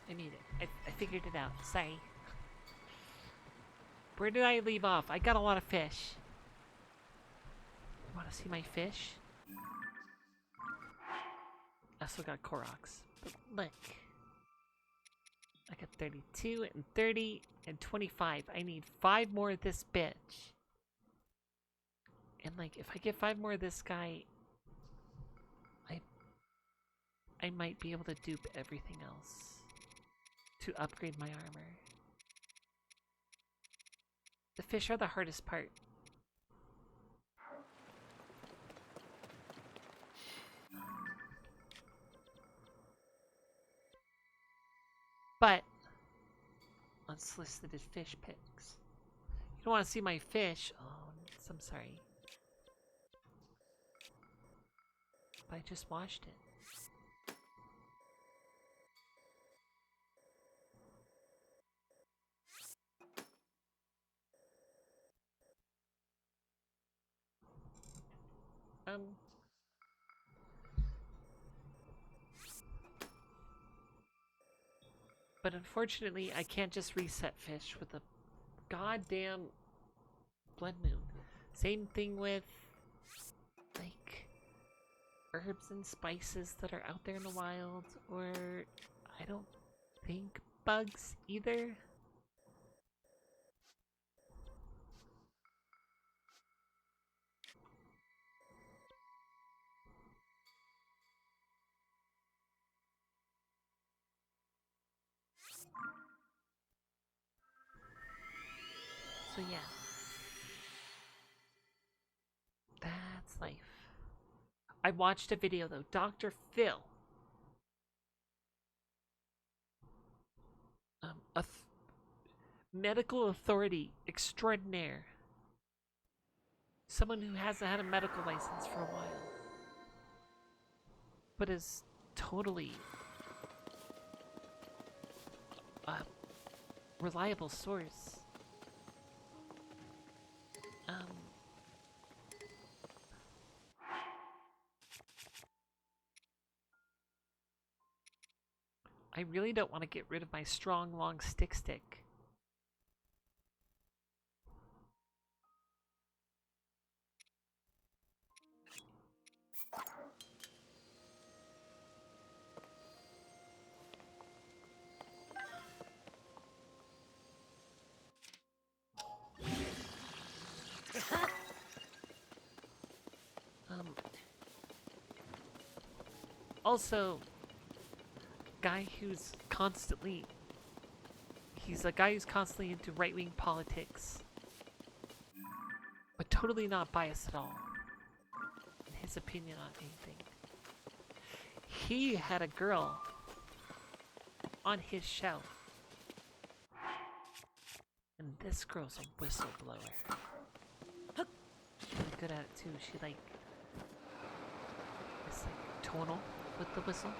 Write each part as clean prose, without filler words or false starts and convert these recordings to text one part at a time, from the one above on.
I made it. I figured it out. Sorry. Where did I leave off? I got a lot of fish. You want to see my fish? I still got Koroks. But look. I got 32 and 30 and 25. I need 5 more of this bitch. And like, if I get 5 more of this guy, I might be able to dupe everything else to upgrade my armor. The fish are the hardest part. But unsolicited fish pics. You don't want to see my fish. Oh, I'm sorry. But I just washed it. Um. But unfortunately, I can't just reset fish with a goddamn blood moon. Same thing with, like, herbs and spices that are out there in the wild, or I don't think bugs either. So yeah, that's life. I watched a video though, Dr. Phil, a medical authority extraordinaire, someone who hasn't had a medical license for a while, but is totally a reliable source. Um, I really don't want to get rid of my strong, long stick. Um, also, he's a guy who's constantly into right-wing politics, but totally not biased at all in his opinion on anything. He had a girl on his show, and this girl's a whistleblower. She's really good at it too. She like is like tonal with the whistle.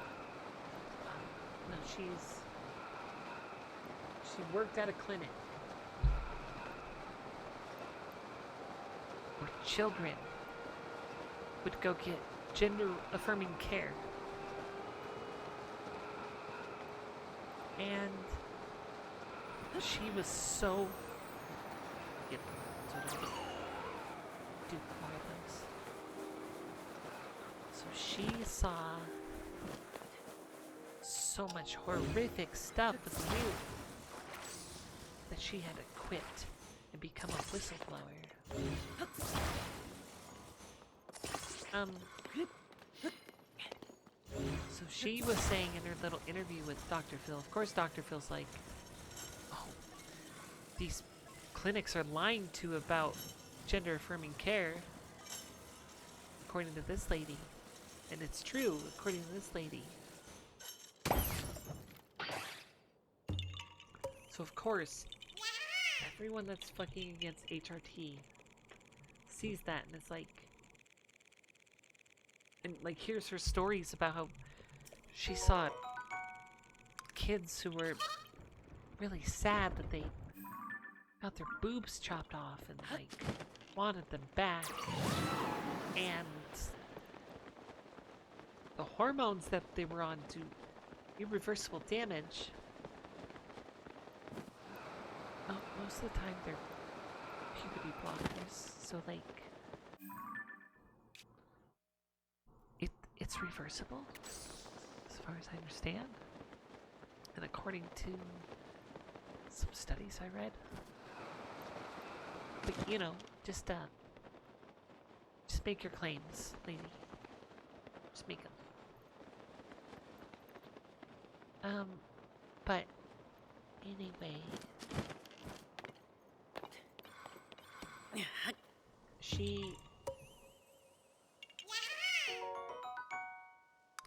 No, she worked at a clinic where children would go get gender affirming care. And she was so yep, so do more of those. So she saw so much horrific stuff with the news that she had to quit and become a whistleblower. So she was saying in her little interview with Dr. Phil, of course Dr. Phil's like, oh, these clinics are lying to about gender affirming care, according to this lady. And it's true, according to this lady. So of course, everyone that's fucking against HRT sees that and it's like, and like here's her stories about how she saw kids who were really sad that they got their boobs chopped off and like wanted them back, and the hormones that they were on do irreversible damage most of the time they're puberty blockers, so like it's reversible as far as I understand. And according to some studies I read. But you know, just make your claims, lady. Just make them. But anyway, she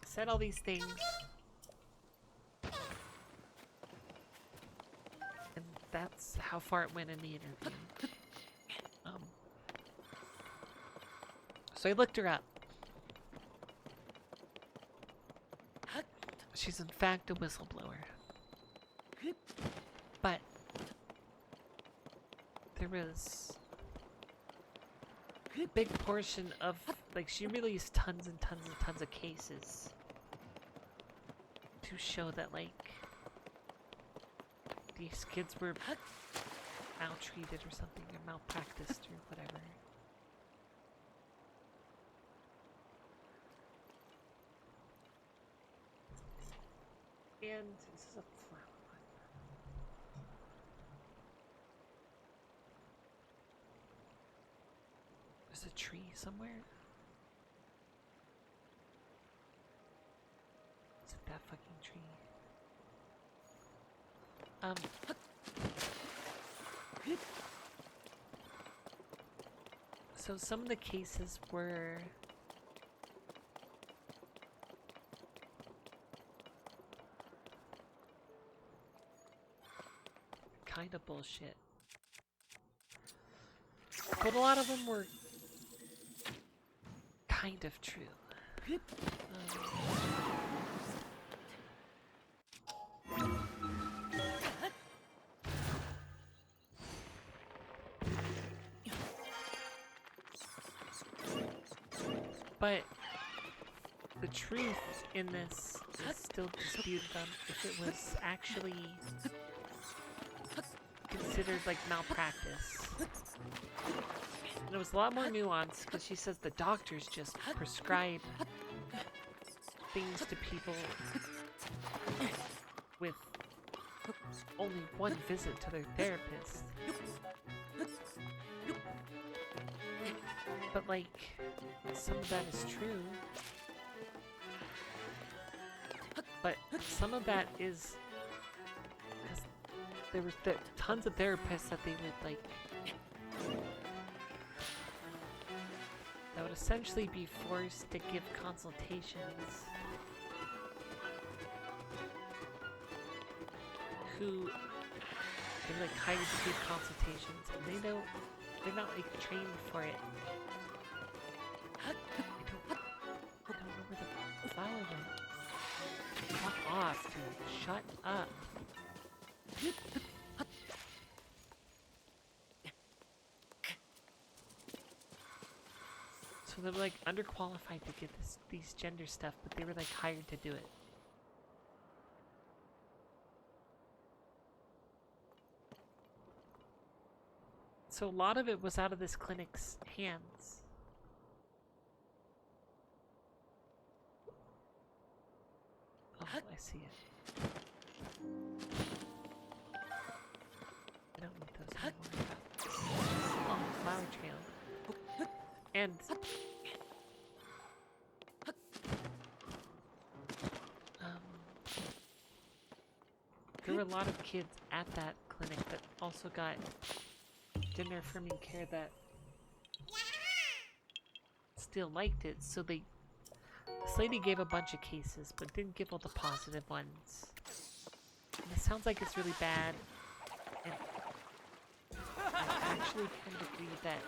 said all these things, and that's how far it went in the interview. So I looked her up. She's in fact a whistleblower. But there was a big portion of, like, she released tons and tons of cases to show that, like, these kids were maltreated or something, or malpracticed or whatever. And this is a flower one. There's a tree somewhere. Is it that fucking tree? So some of the cases were kind of bullshit. But a lot of them were kind of true. But the truth in this is still disputed on if it was actually considered like malpractice. And it was a lot more nuanced because she says the doctors just prescribe things to people with only one visit to their therapist. But like, some of that is true. But some of that is because there was tons of therapists that they would like that would essentially be forced to give consultations who they're like hired to give consultations and they're not like trained for it. I don't know where the flower went. Fuck off, dude. Shut up. So they were like underqualified to get these gender stuff, but they were like hired to do it. So a lot of it was out of this clinic's hands. Oh, I see it. I don't need those anymore. Long flower trail. And there were a lot of kids at that clinic that also got gender affirming care that still liked it, so this lady gave a bunch of cases but didn't give all the positive ones. And it sounds like it's really bad, and I actually kind of agree that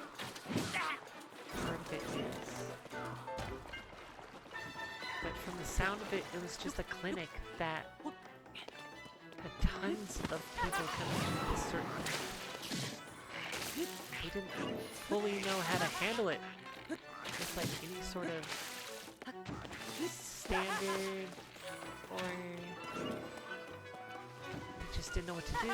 part of it is. But from the sound of it, it was just a clinic that had tons of people coming in with a certain thing. They didn't fully know how to handle it. Just like any sort of standard, or they just didn't know what to do.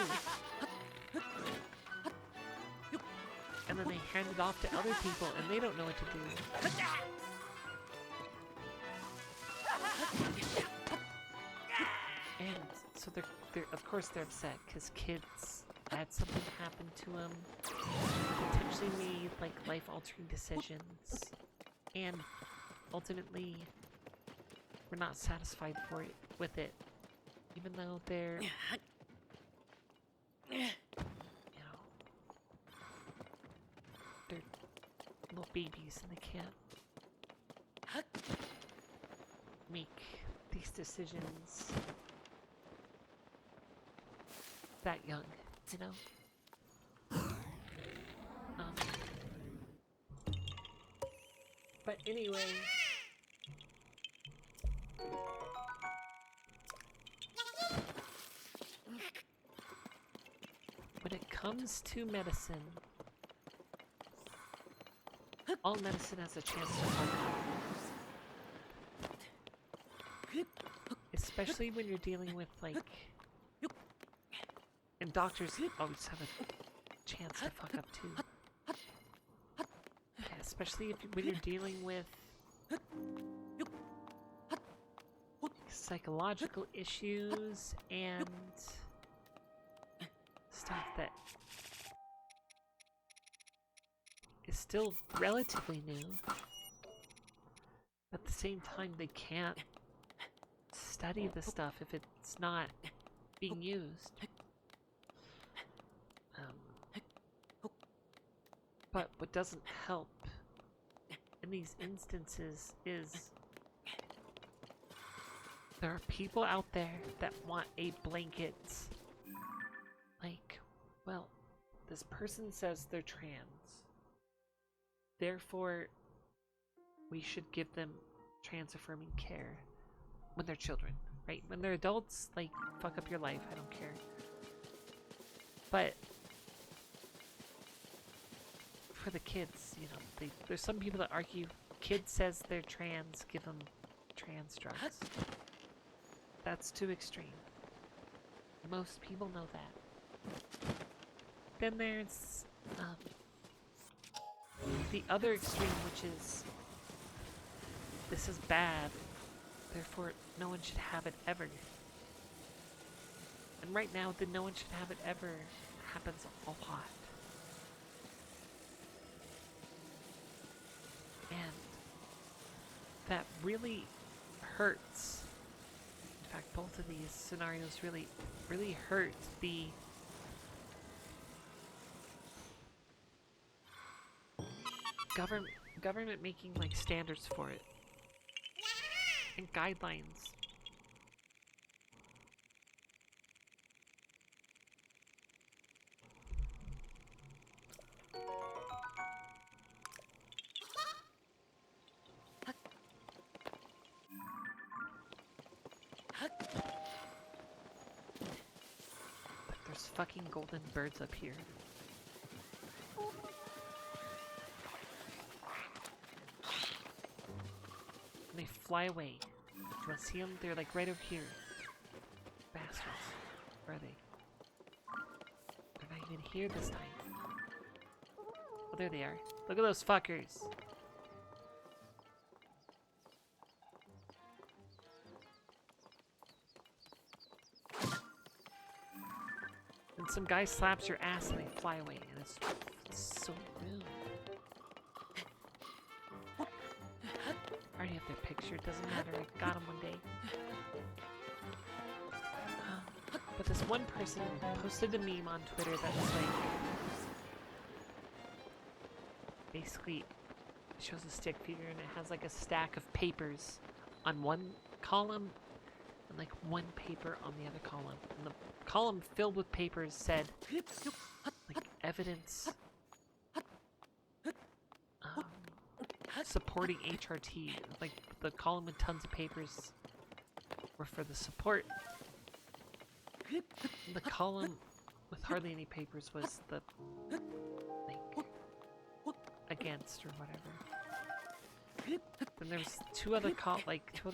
and then they hand it off to other people, and they don't know what to do. And so they're of course they're upset because kids had something happen to them, potentially made like life-altering decisions, and ultimately were not satisfied with it, even though they're, you know, they're little babies and they can't make these decisions that young, you know? But anyway, when it comes to medicine, all medicine has a chance to fuck up. Especially when you're dealing with, like, and doctors always have a chance to fuck up too. Yeah, especially when you're dealing with psychological issues and stuff that is still relatively new. At the same time, they can't study the stuff if it's not being used. But what doesn't help in these instances is there are people out there that want a blanket, like, well, this person says they're trans, therefore we should give them trans-affirming care when they're children, right? When they're adults, like, fuck up your life, I don't care. But for the kids, you know, there's some people that argue, kid says they're trans, give them trans drugs. That's too extreme. Most people know that. Then there's the other extreme, which is this is bad, therefore no one should have it ever. And right now, the no one should have it ever happens a lot. And that really hurts. In fact, both of these scenarios really hurt the government making like standards for it and guidelines. But there's fucking golden birds up here. And they fly away. Do you want to see them? They're like right over here. Bastards. Where are they? They're not even here this time. Oh, there they are. Look at those fuckers. And some guy slaps your ass and they fly away. And it's so rude. I already have their picture. It doesn't matter. I got them one day. But this one person posted a meme on Twitter that was like, basically shows a stick figure and it has like a stack of papers on one column and like one paper on the other column. And the column filled with papers said like evidence supporting HRT. Like the column with tons of papers were for the support. The column with hardly any papers was the like against or whatever. Then there was two other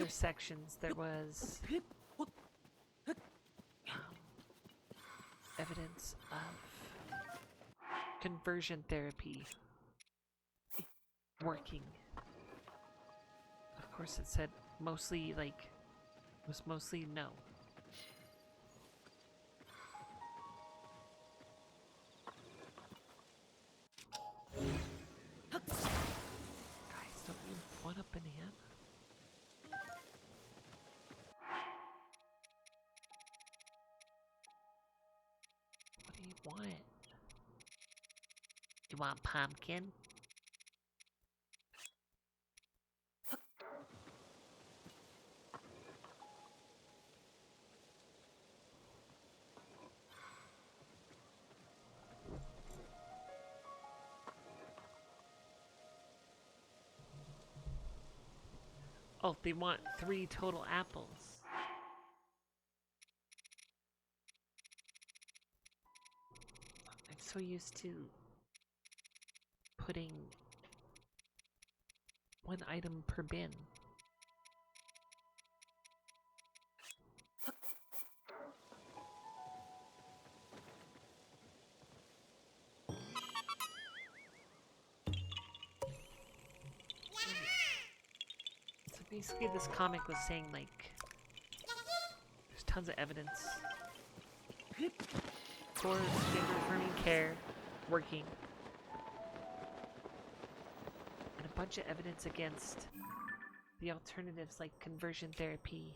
sections. There was evidence of conversion therapy working? Of course it said mostly, like, it was mostly no. Guys, don't you want a banana? What do you want? You want pumpkin? Oh, they want 3 total apples. I'm so used to putting 1 item per bin. So basically this comic was saying, like, there's tons of evidence for gender affirming care working, and a bunch of evidence against the alternatives like conversion therapy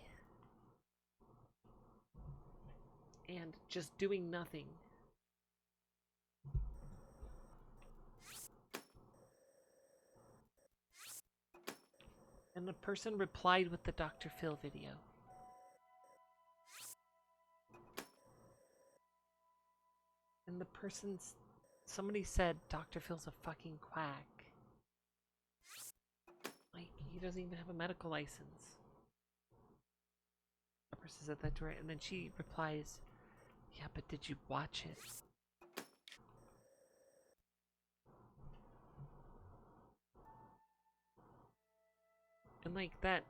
and just doing nothing. And the person replied with the Dr. Phil video. And the somebody said Dr. Phil's a fucking quack. Like, he doesn't even have a medical license. The person said that to her, and then she replies, yeah, but did you watch it? And like, that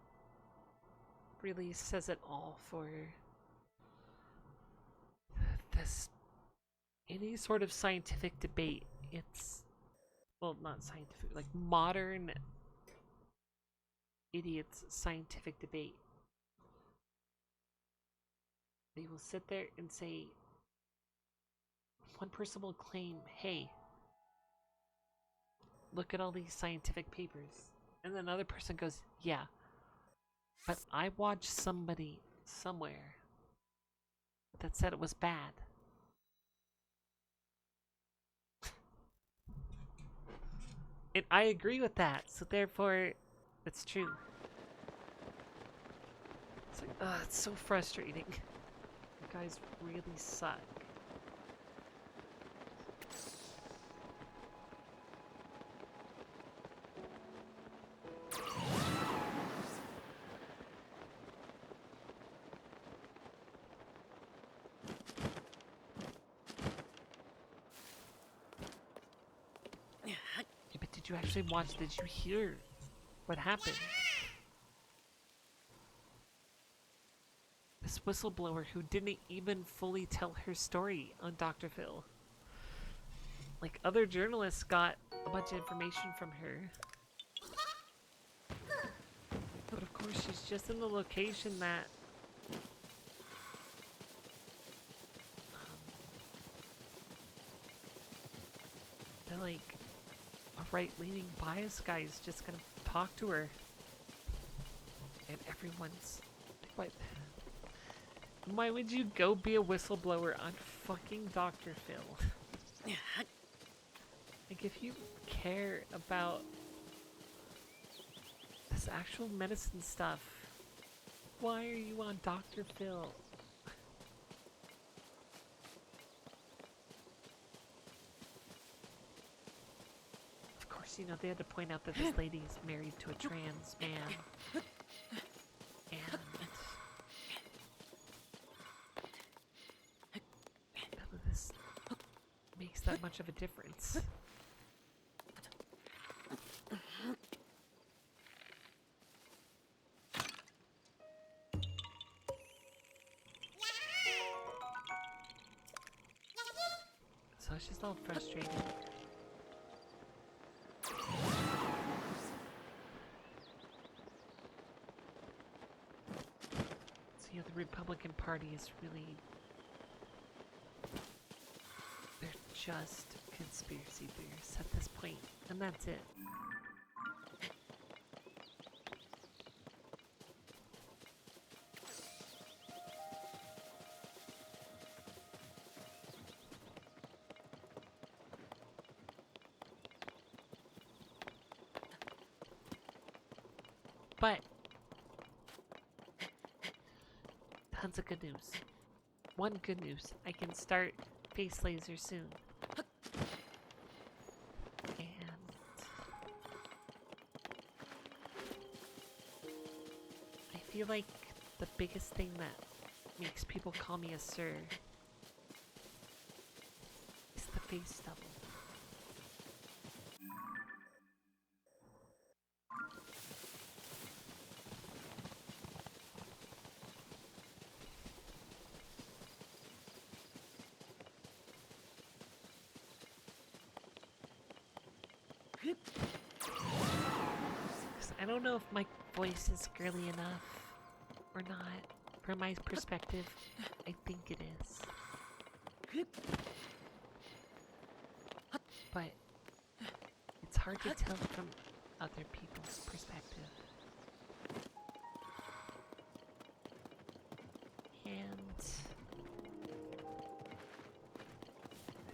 really says it all for this, any sort of scientific debate. It's, well, not scientific, like modern idiots scientific debate. They will sit there and say, one person will claim, hey, look at all these scientific papers. And then another person goes, yeah, but I watched somebody somewhere that said it was bad. And I agree with that, so therefore, it's true. It's like, it's so frustrating. You guys really suck. Yeah, but did you actually watch? Did you hear what happened? This whistleblower who didn't even fully tell her story on Dr. Phil. Like, other journalists got a bunch of information from her. But of course, she's just in the location that they're like, a right-leaning bias guy is just gonna talk to her. And everyone's like, why would you go be a whistleblower on fucking Dr. Phil? Like, if you care about this actual medicine stuff, why are you on Dr. Phil? Of course, you know, they had to point out that this lady is married to a trans man. And none of this makes that much of a difference. So it's just all frustrating. You know, the Republican Party is really... They're just conspiracy theorists at this point, and that's it. But tons of good news. One good news, I can start face laser soon. And I feel like the biggest thing that makes people call me a sir is the face double. I don't know if my voice is girly enough or not. From my perspective, I think it is. But it's hard to tell from other people's perspective.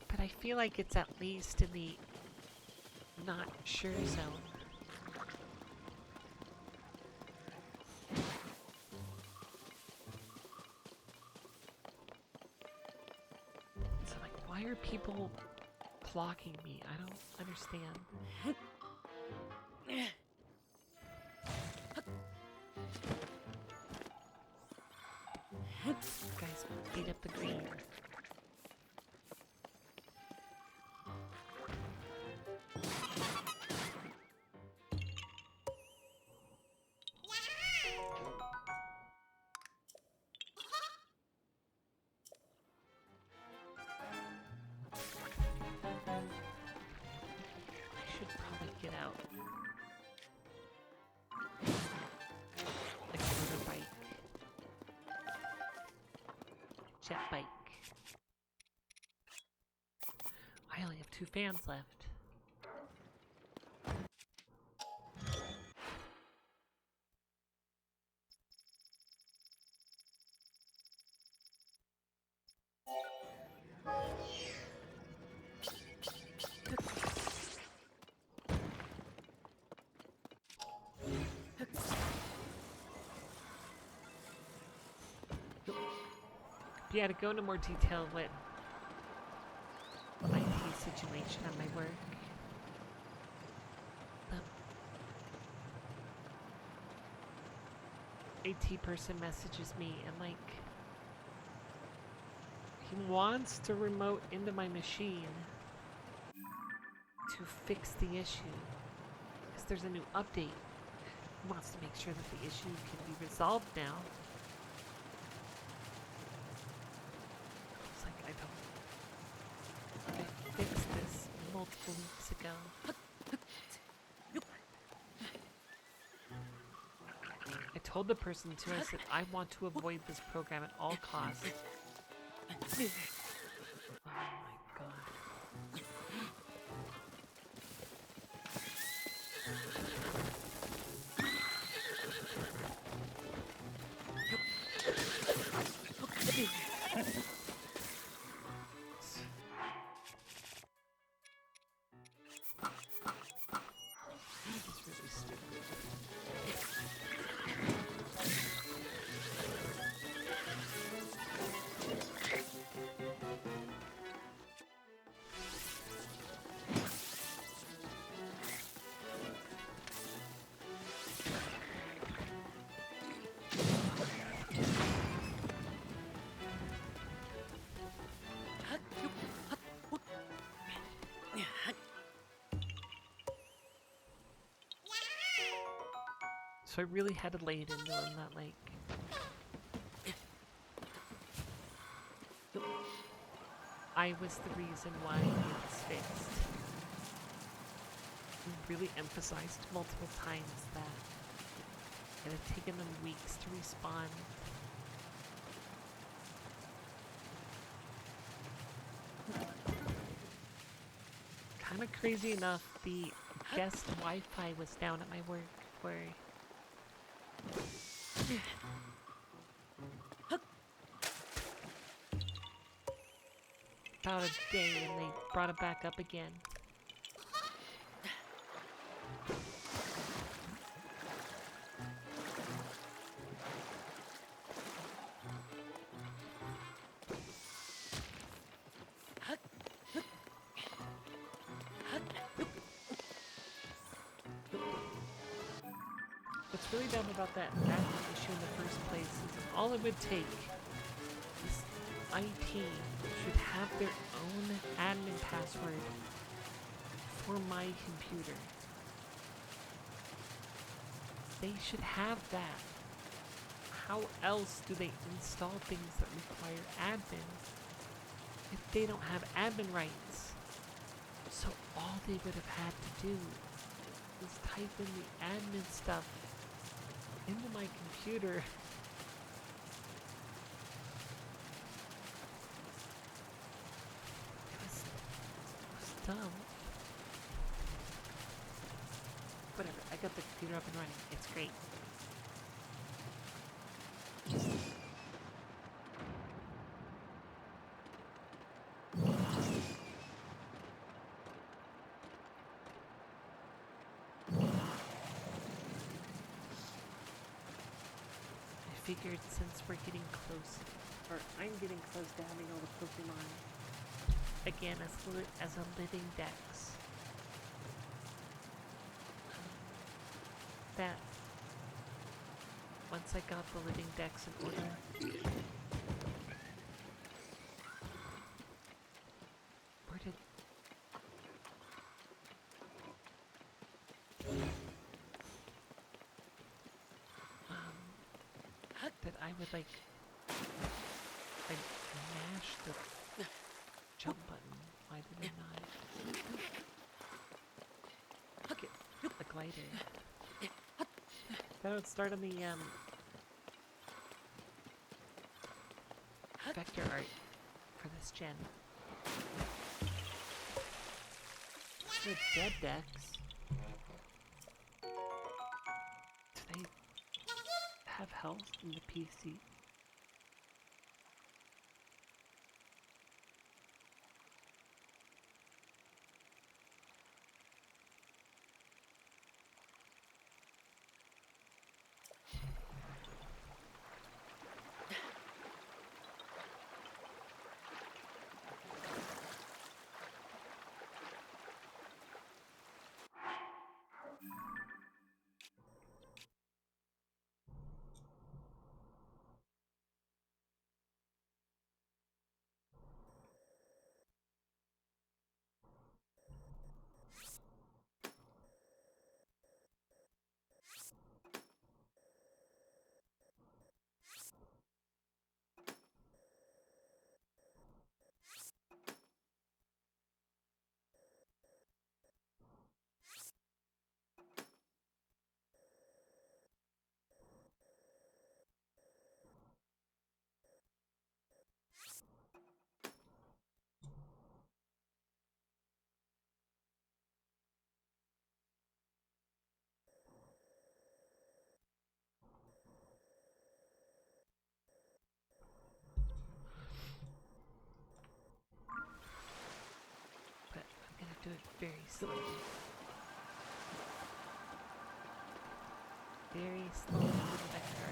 But I feel like it's at least in the not sure zone. So like, why are people clocking me? I don't understand. Guys, beat up the green. I should probably get out. Like a motorbike. Jet bike. I only have 2 fans left. Yeah, to go into more detail with my IT situation at my work. The IT person messages me and like he wants to remote into my machine to fix the issue because there's a new update. He wants to make sure that the issue can be resolved now. I fixed this multiple weeks ago. I told the person too, I said, I want to avoid this program at all costs. Oh my god. So I really had to lay it into him that like I was the reason why it was fixed. We really emphasized multiple times that it had taken them weeks to respond crazy enough, the guest Wi-Fi was down at my work for about a day, and they brought it back up again. What's really dumb about that admin issue in the first place is all it would take is IT should have their own admin password for my computer. They should have that. How else do they install things that require admin if they don't have admin rights? So all they would have had to do is type in the admin stuff into my computer. It was dumb. Whatever, I got the computer up and running. It's great. I figured since we're getting close, or I'm getting close to having all the Pokemon again as a living dex, that once I got the living dex in order, where did that I would like I mashed the jump button. Why did I not get the glider? That would start on the vector art for this gen. The dead decks. Do they have health in the PC? Do it very slowly. Very slowly with the vector.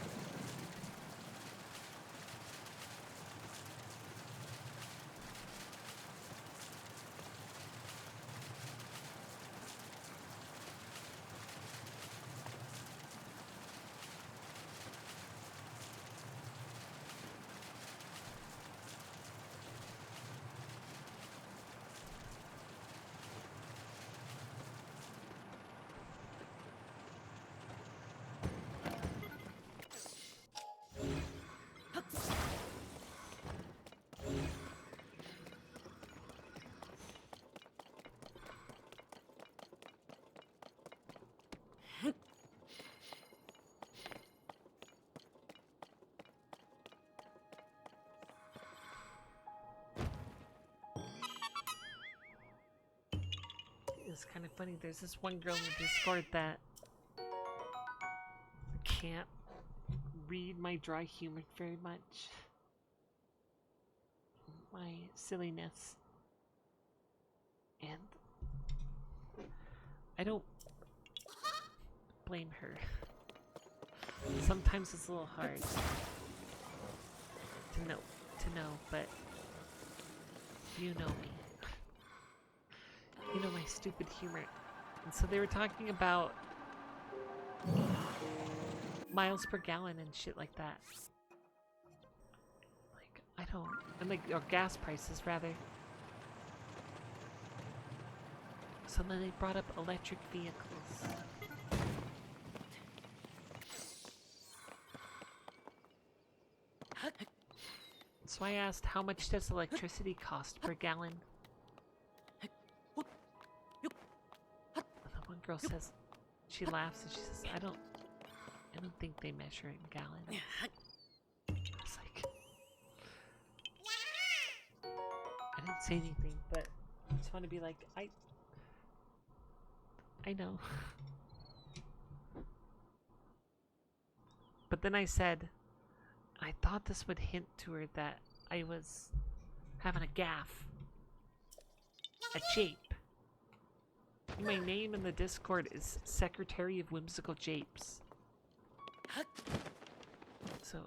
is kind of funny. There's this one girl in the Discord that can't read my dry humor very much. My silliness. And I don't blame her. Sometimes it's a little hard to know, but you know me. You know my stupid humor. And so they were talking about miles per gallon and shit like that. Like, I don't... And like, or gas prices, rather. So then they brought up electric vehicles. So I asked, how much does electricity cost per gallon? And the one girl says, she laughs and she says, I don't think they measure in gallons. I was like, I didn't say anything, but I just want to be like, I know. But then I said, I thought this would hint to her that I was having a gaffe. A jape. My name in the Discord is Secretary of Whimsical Japes. So...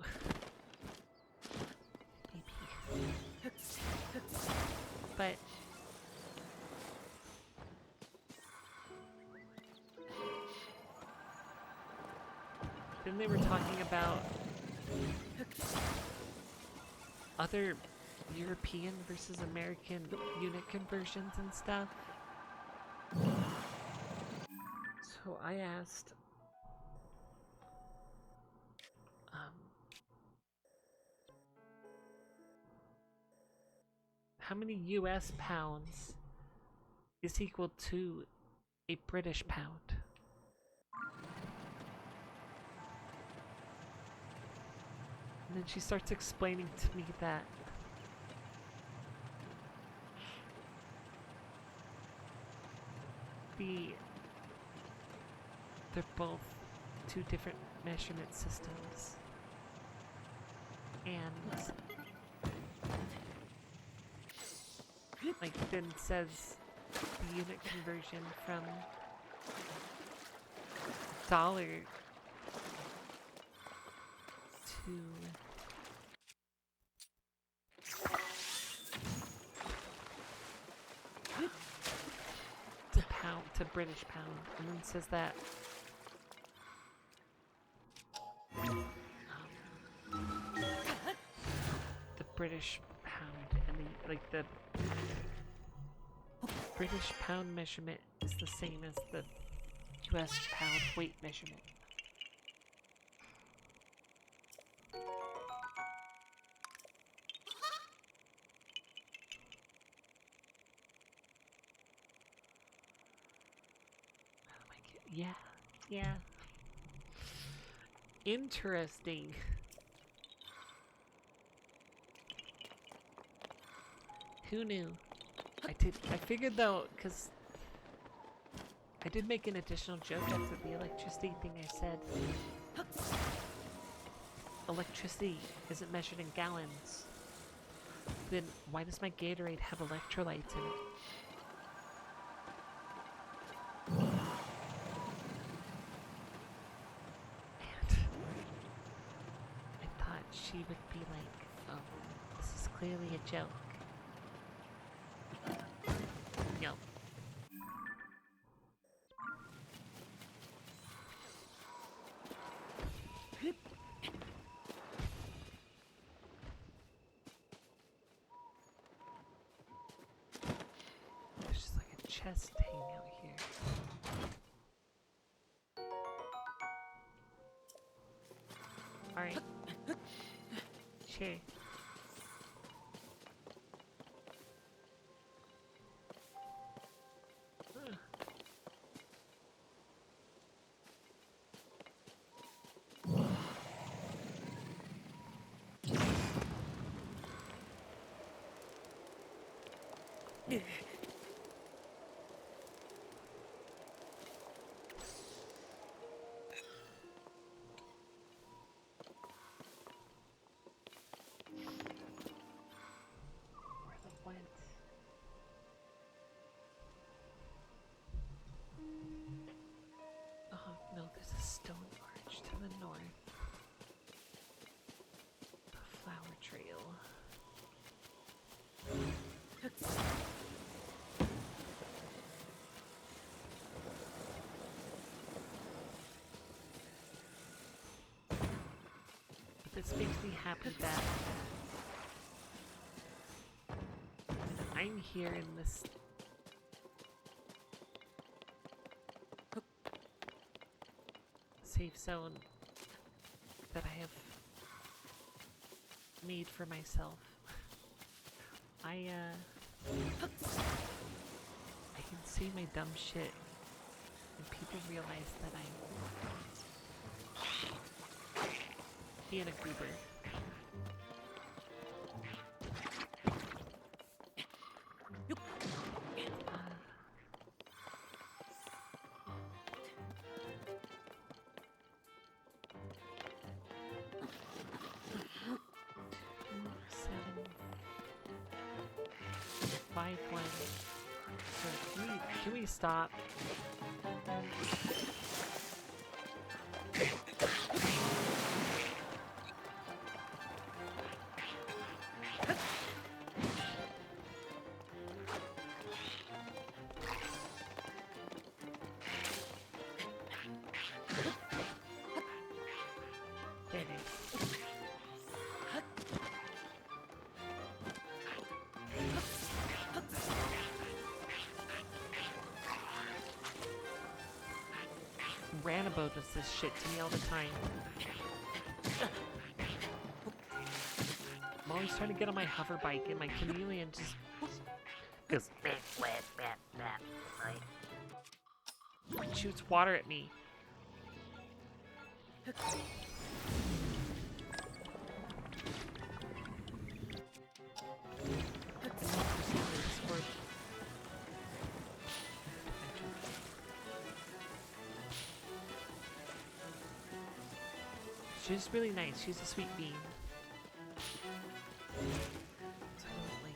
maybe. But... then they were talking about other European versus American unit conversions and stuff. So I asked, how many US pounds is equal to a British pound? And then she starts explaining to me that they're both two different measurement systems. And like then says the unit conversion from dollar to pound, to British pound, and then says that the British pound and the British pound measurement is the same as the US pound weight measurement. Yeah. Interesting. Who knew? I figured though, because I did make an additional joke after the electricity thing. I said, electricity isn't measured in gallons. Then why does my Gatorade have electrolytes in it? She would be like, oh, this is clearly a joke. Yup. There's just like a chest hanging out here. Alright. Sure. just makes me happy that I'm here in this safe zone that I have made for myself. I can say my dumb shit and people realize that I'm being a goober. 5-1. So can we stop? There it is. Ranabo does this shit to me all the time. I'm always trying to get on my hover bike and my chameleon just goes shoots water at me. She's really nice. She's a sweet bean. So I don't like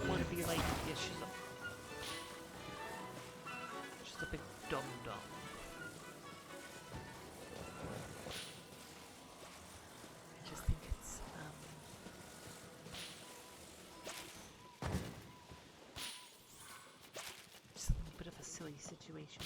want to be like, yeah, she's a big dum dum. I just think it's just a little bit of a silly situation.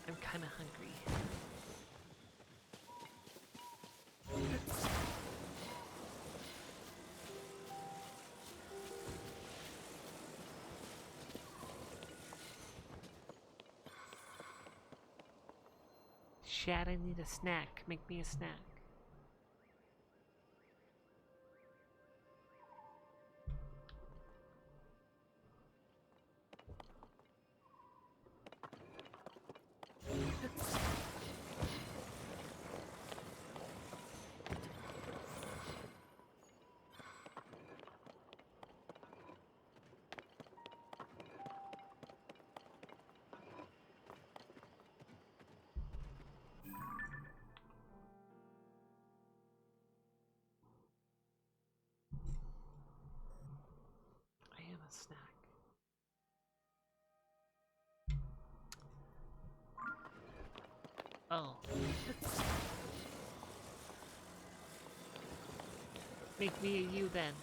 I'm kind of hungry. Shad, I need a snack. Make me a snack. I am a snack. Oh. Make me a you then.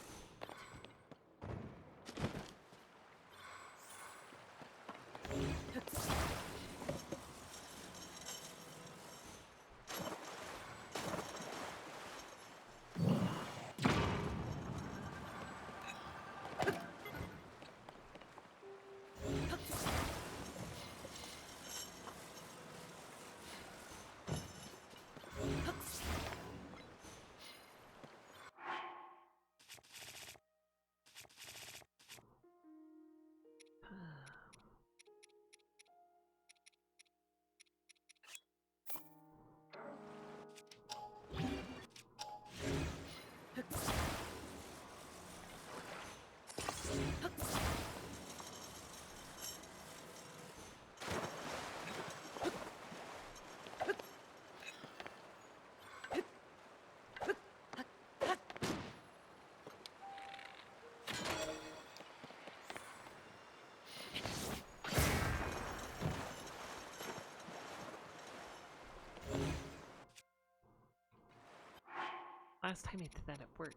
last time I did that, it worked.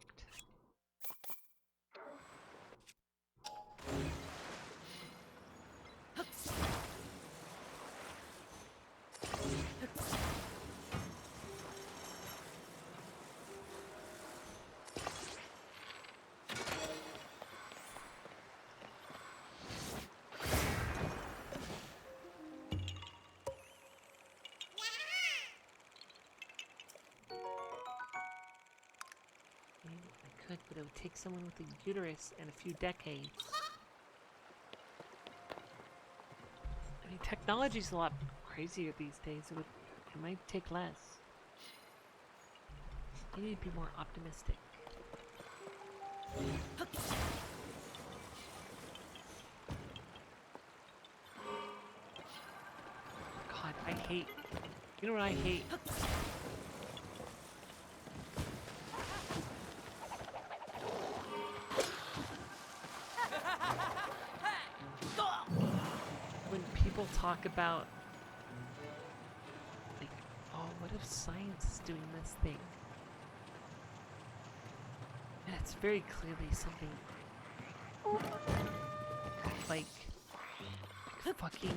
But it would take someone with a uterus and a few decades. I mean, technology's a lot crazier these days. It might take less. I need to be more optimistic. God, I hate... You know what I hate? People talk about, like, oh, what if science is doing this thing? And it's very clearly something like fucking.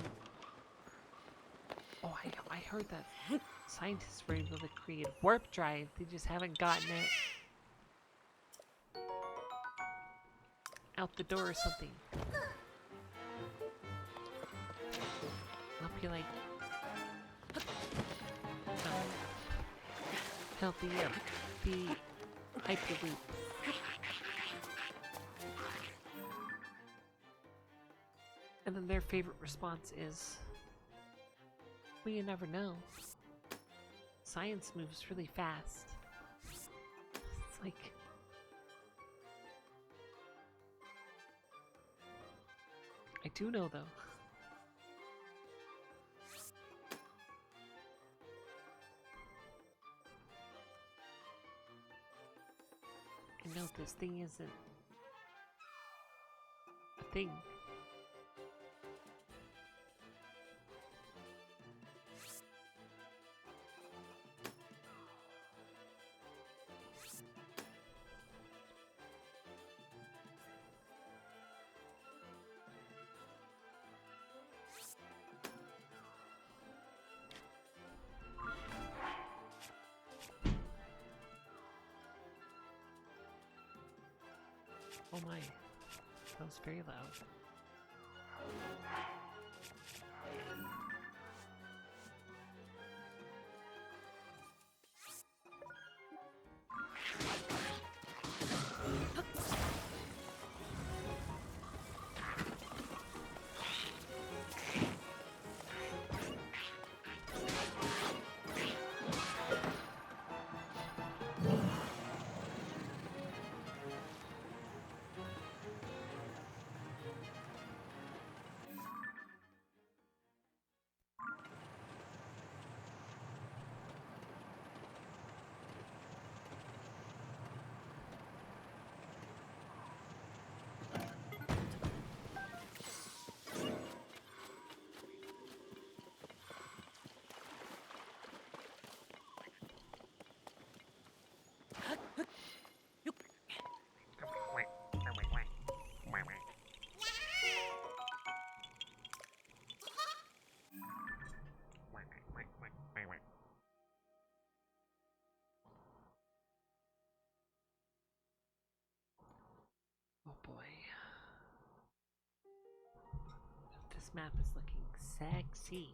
Oh, I heard that scientists were able to create warp drive. They just haven't gotten it out the door or something. I'll be like, help the hyperloop. And then their favorite response is, well, you never know. Science moves really fast. It's like, I do know though. No, this thing isn't a thing. Oh my, that was very loud. Oh boy. This map is looking sexy.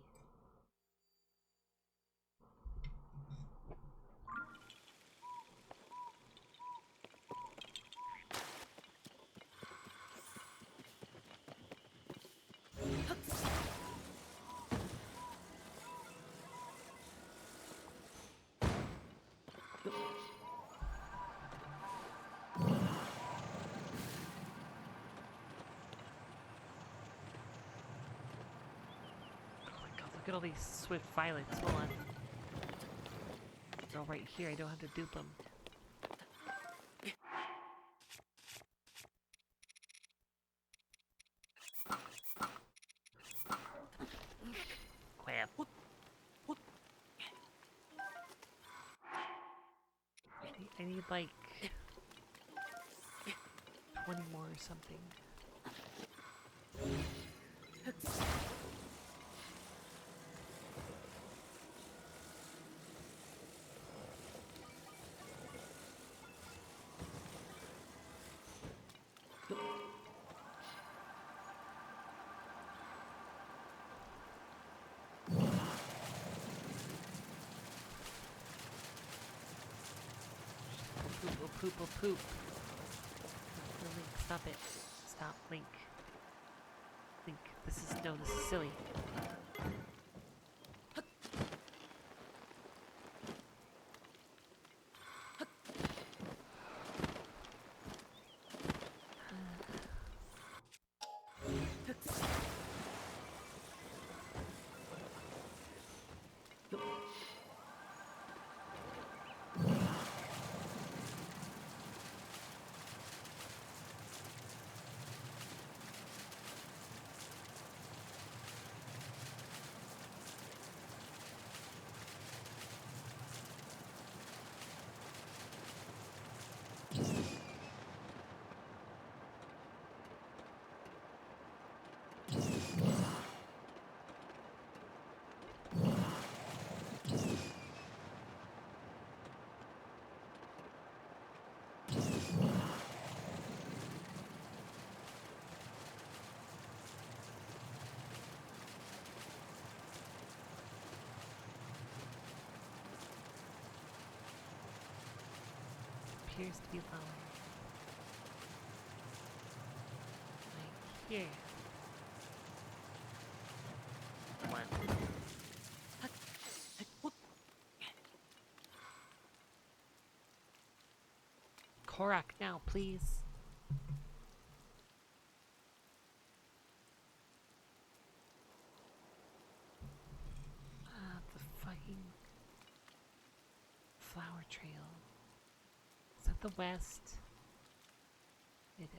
Look at all these swift violets. Hold on. They're all right here. I don't have to dupe them. I I need like 20 more or something. Poop, oh poop. No, Link, stop it. Stop, Link. Link, this is silly. Appears to be lower. Like here. One. Korak now, please. The fucking flower trail. Is that the west? It is.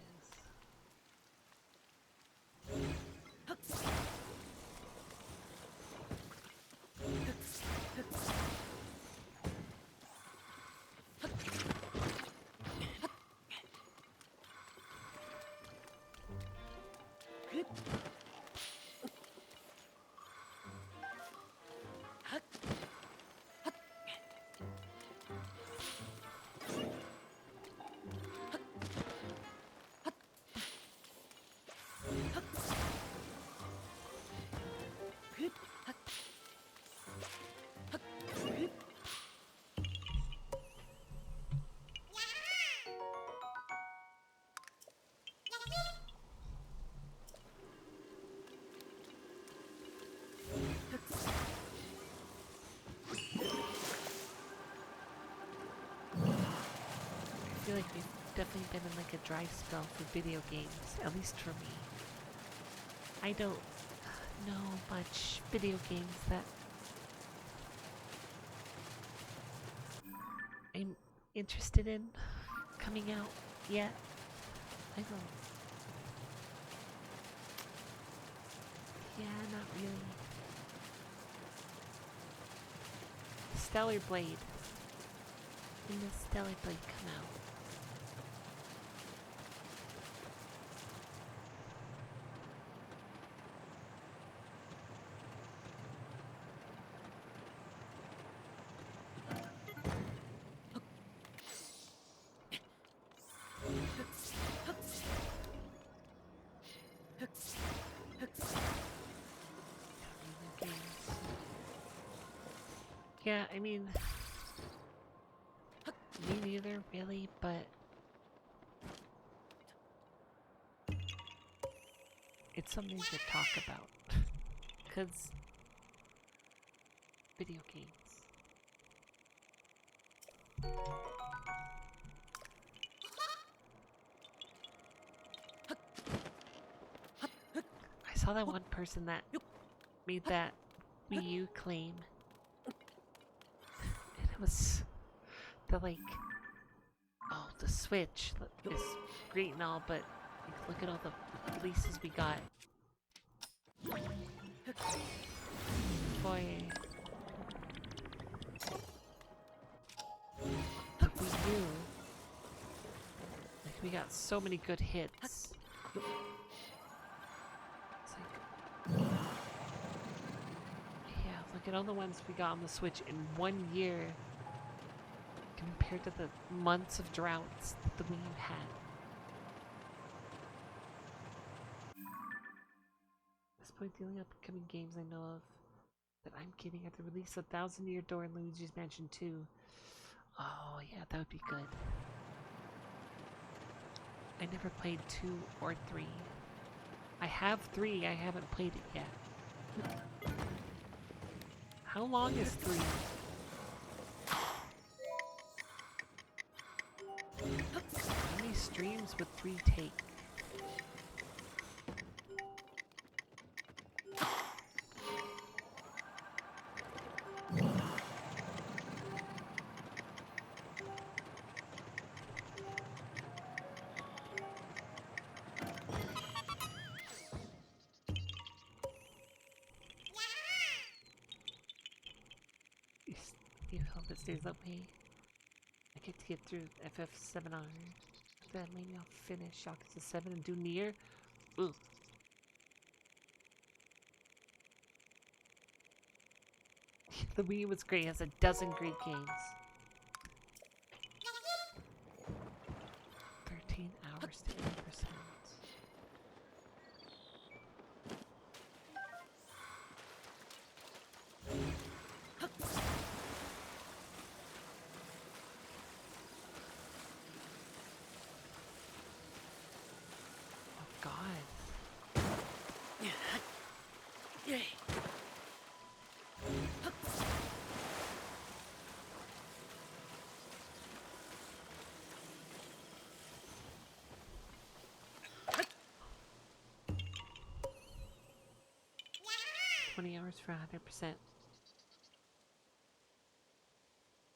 I feel like we've definitely been in like a dry spell for video games, at least for me. I don't know much video games that I'm interested in coming out yet. I don't. Yeah, not really. Stellar Blade. When does Stellar Blade come out? Yeah, I mean, me neither, really, but it's something to talk about, because video games. I saw that one person that made that Wii U claim. And it was the like, oh, the Switch is great and all, but like, look at all the releases we got. Boy. The Wii U got so many good hits. It's like, yeah, look at all the ones we got on the Switch in 1 year compared to the months of droughts that the Wii U had. At this point, the only upcoming games I know of that I'm getting at the release of Thousand Year Door and Luigi's Mansion 2. Oh yeah, that would be good. I never played 2 or 3. I have 3, I haven't played it yet. How long is 3? How many streams would 3 take? You hope it stays that way. I get to get through FF7R. That maybe I'll finish Yakuza 7 and do Nier. Ooh. The Wii was great. It has a dozen great games. 13 hours to 80%. God. 20 hours for 100%.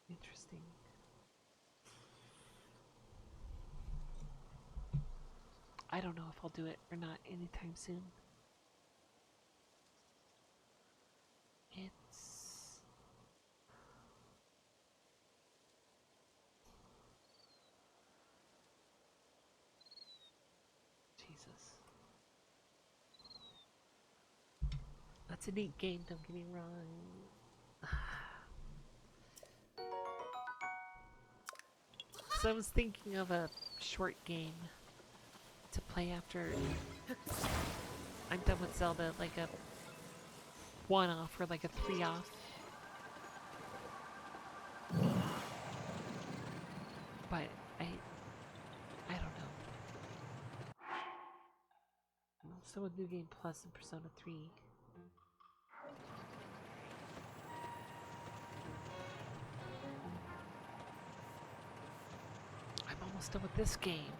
Interesting. I don't know if I'll do it or not anytime soon. It's... Jesus. That's a neat game, don't get me wrong. So I was thinking of a short game to play after I'm done with Zelda, like a one-off or like a 3-off. But I don't know. I'm also with New Game Plus and Persona 3. I'm almost done with this game.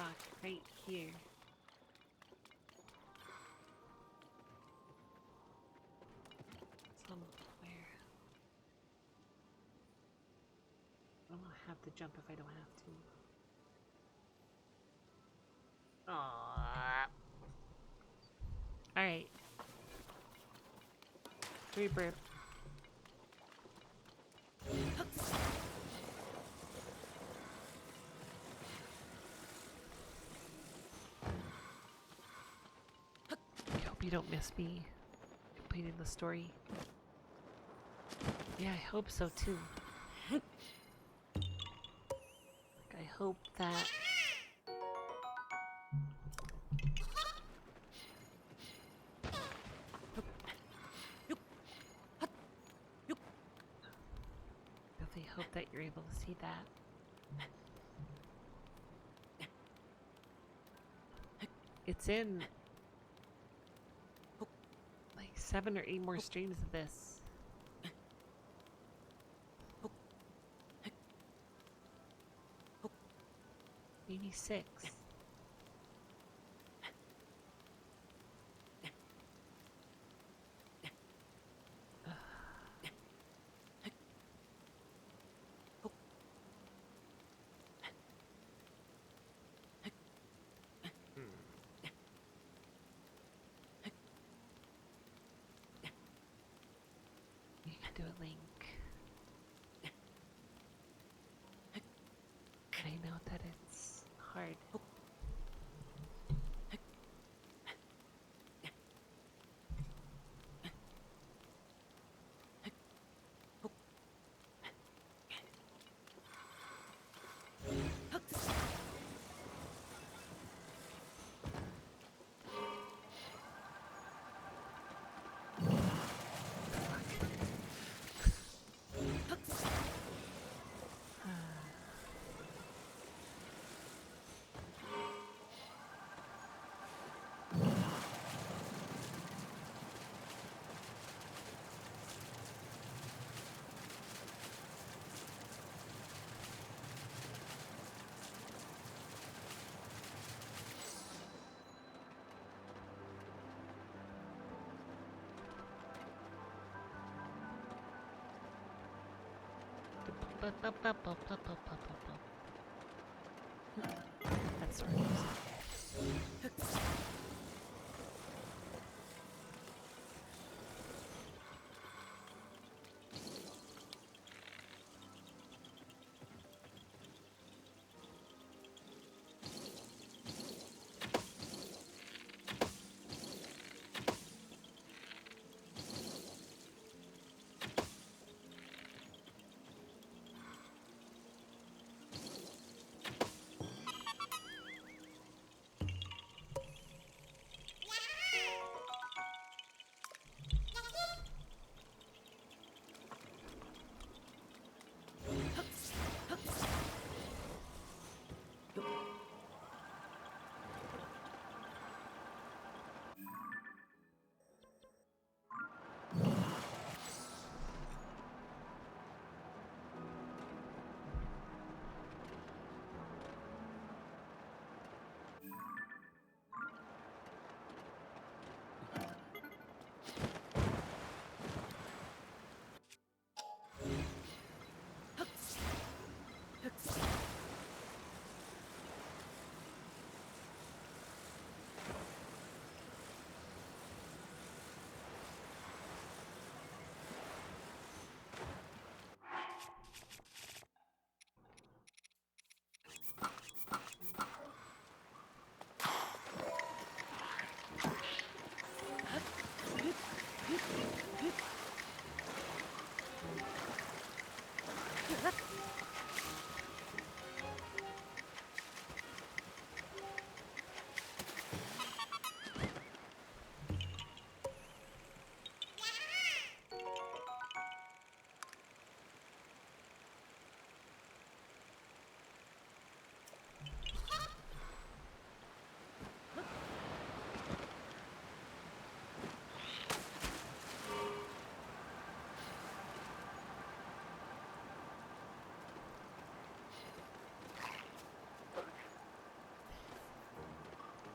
rock right here. Somewhere. I don't have to jump if I don't have to. Aww. Alright. 3 burp. I hope you don't miss me completing the story. Yeah, I hope so too. Like, I hope that really hope that you're able to see that. It's in like 7 or 8 more streams of this. Maybe 6. You can do a link. I know that it's hard. That's sort of music.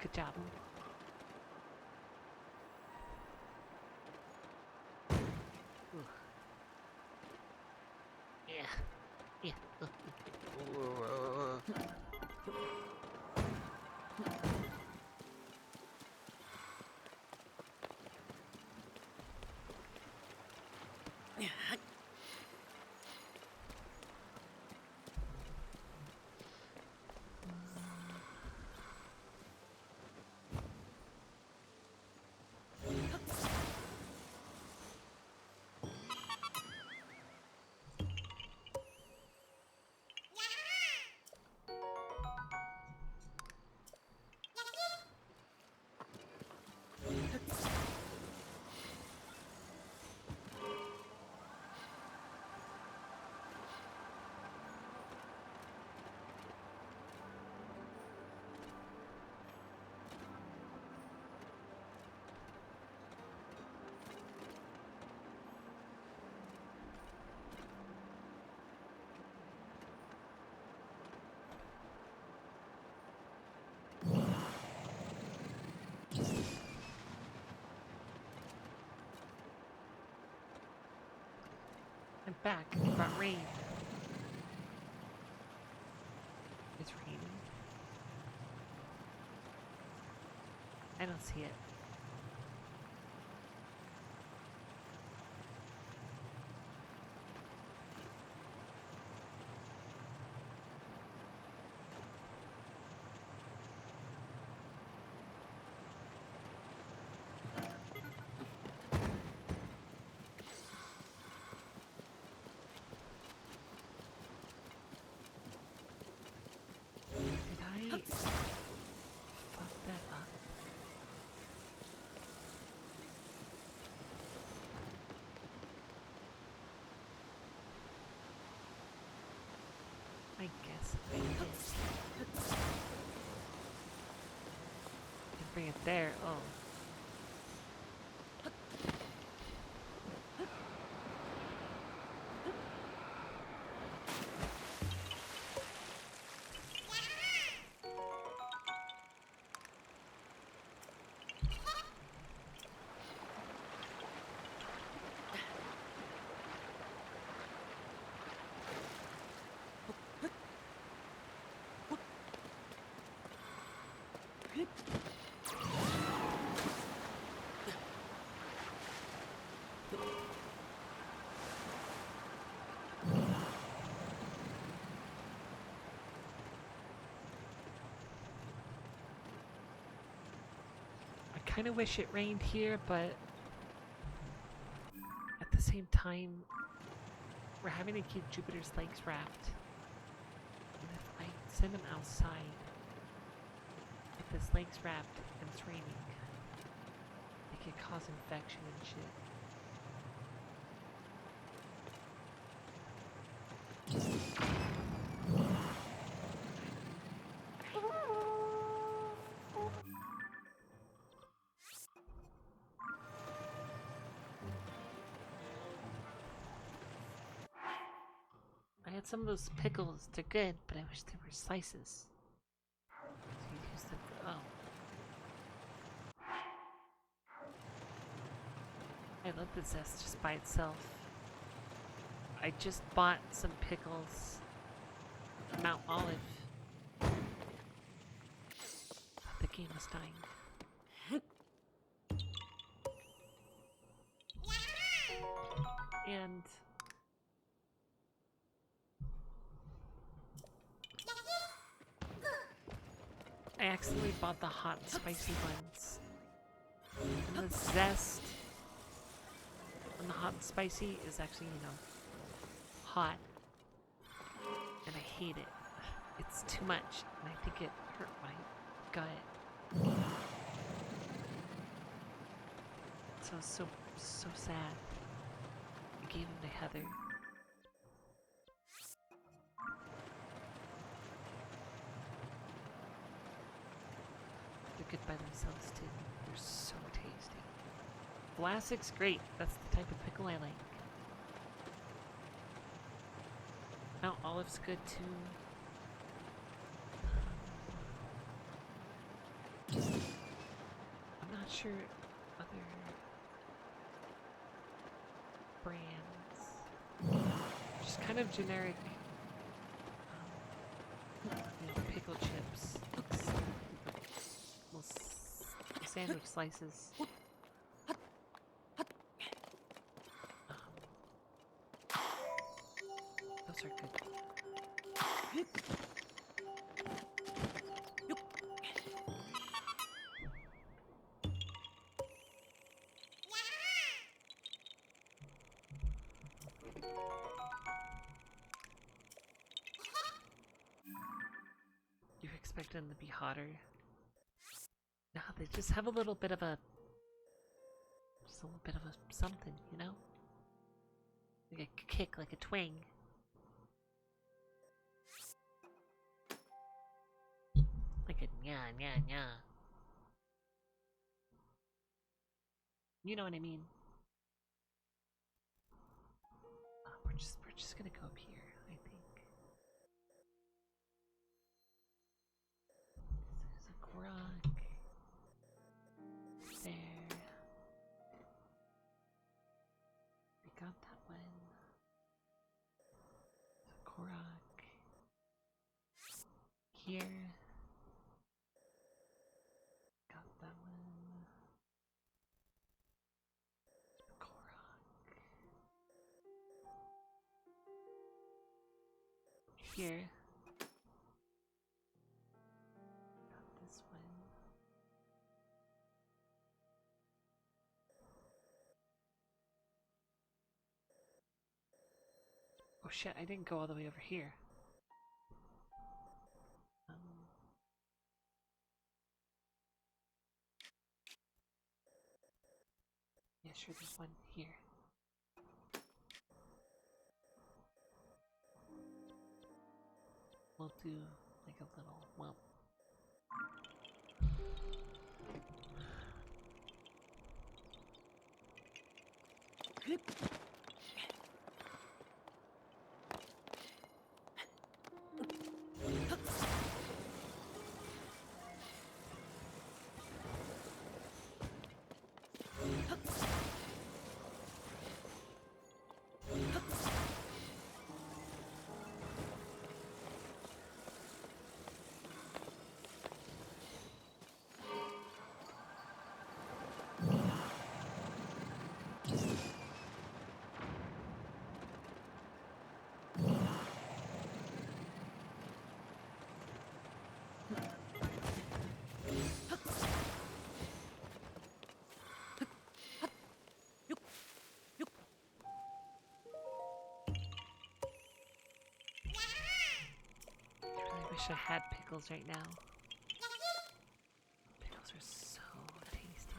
Good job. Ooh. Yeah. Yeah. I'm back. It brought rain. It's raining. I don't see it. Did I fuck that up? I guess I did. Didn't bring it there. Oh. I kind of wish it rained here, but at the same time, we're having to keep Jupiter's legs wrapped. And if I send him outside, if his legs wrapped and it's raining, it could cause infection and shit. I had some of those pickles. They're good, but I wish they were slices. So you'd use them for, oh. I love the zest just by itself. I just bought some pickles. Mount Olive. The game was dying. And I accidentally bought the hot and spicy ones. And the zest on the hot and spicy is actually, you know, hot. And I hate it. It's too much, and I think it hurt my gut. So sad. I gave them to Heather. They're good by themselves too. They're so tasty. Vlasic's great. That's the type of pickle I like. Mount Olive's good too. sure other brands. Just kind of generic pickle chips. Little sandwich slices. Those are good. You expect them to be hotter? No, they just have a little bit of a... Just a little bit of a something, you know? Like a kick, like a twang. Like a nya nya nya. You know what I mean? We're just gonna go up here, I think. There's a grog. There. We got that one. There's a grog. Here. Got that one. Korok. Here. Got this one. Oh shit, I didn't go all the way over here. Yeah, sure, there's one here. We'll do like a little, well. Wish I had pickles right now. Pickles are so tasty.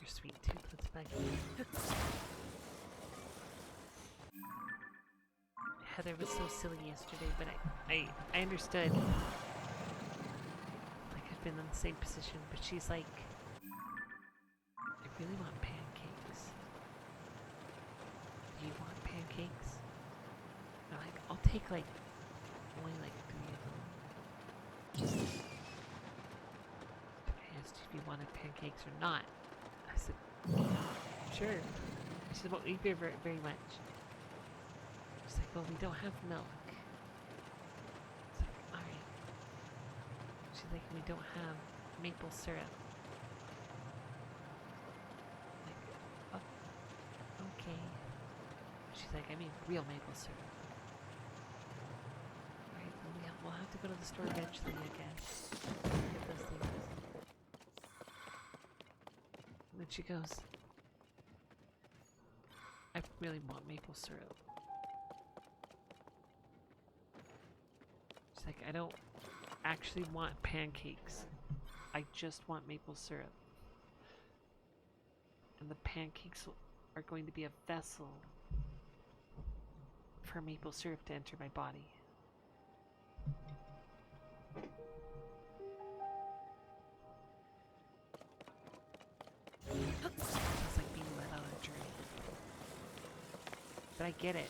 Your sweet toothless Becky. Heather was so silly yesterday, but I understood. Like, I've been in the same position, but she's like, I really want pancakes. Do you want pancakes? I'm like, I'll take like, only like 3 of them. I asked if you wanted pancakes or not. I said, sure. She said, well, we eat very, very much. She's like, well, we don't have milk. It's like, alright. She's like, we don't have maple syrup. Like, okay. She's like, I mean real maple syrup. Alright, well, we'll have to go to the store eventually, I guess. Get those things. And then she goes, I really want maple syrup. She's like, I don't actually want pancakes. I just want maple syrup. And the pancakes are going to be a vessel for maple syrup to enter my body. Sounds like being led on a journey. But I get it.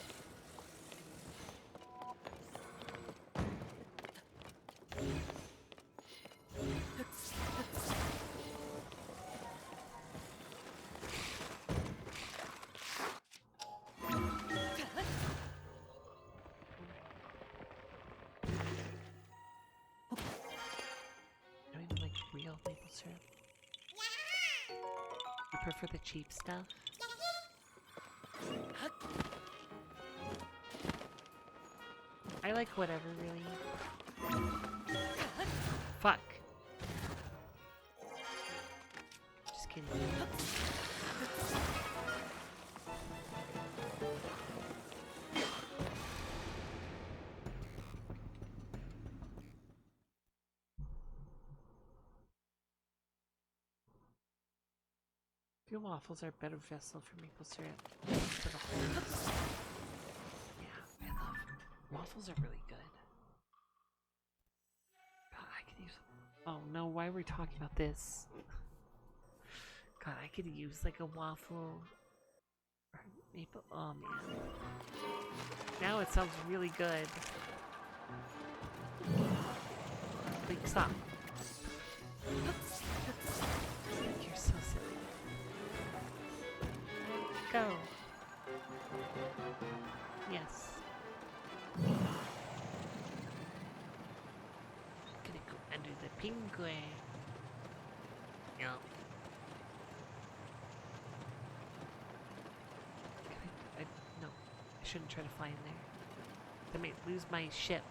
I don't even like real maple syrup. You prefer the cheap stuff? I like whatever, really. Fuck. Just kidding. Your waffles are a better vessel for maple syrup. For the holes. Yeah, I love waffles are really good. God, I could use. Oh no, why are we talking about this? God, I could use like a waffle or maple. Oh man. Now it sounds really good. Like, stop. You're so silly. Go. Yes. Gonna go under the penguin. Yep. No. I shouldn't try to fly in there. I might lose my ship.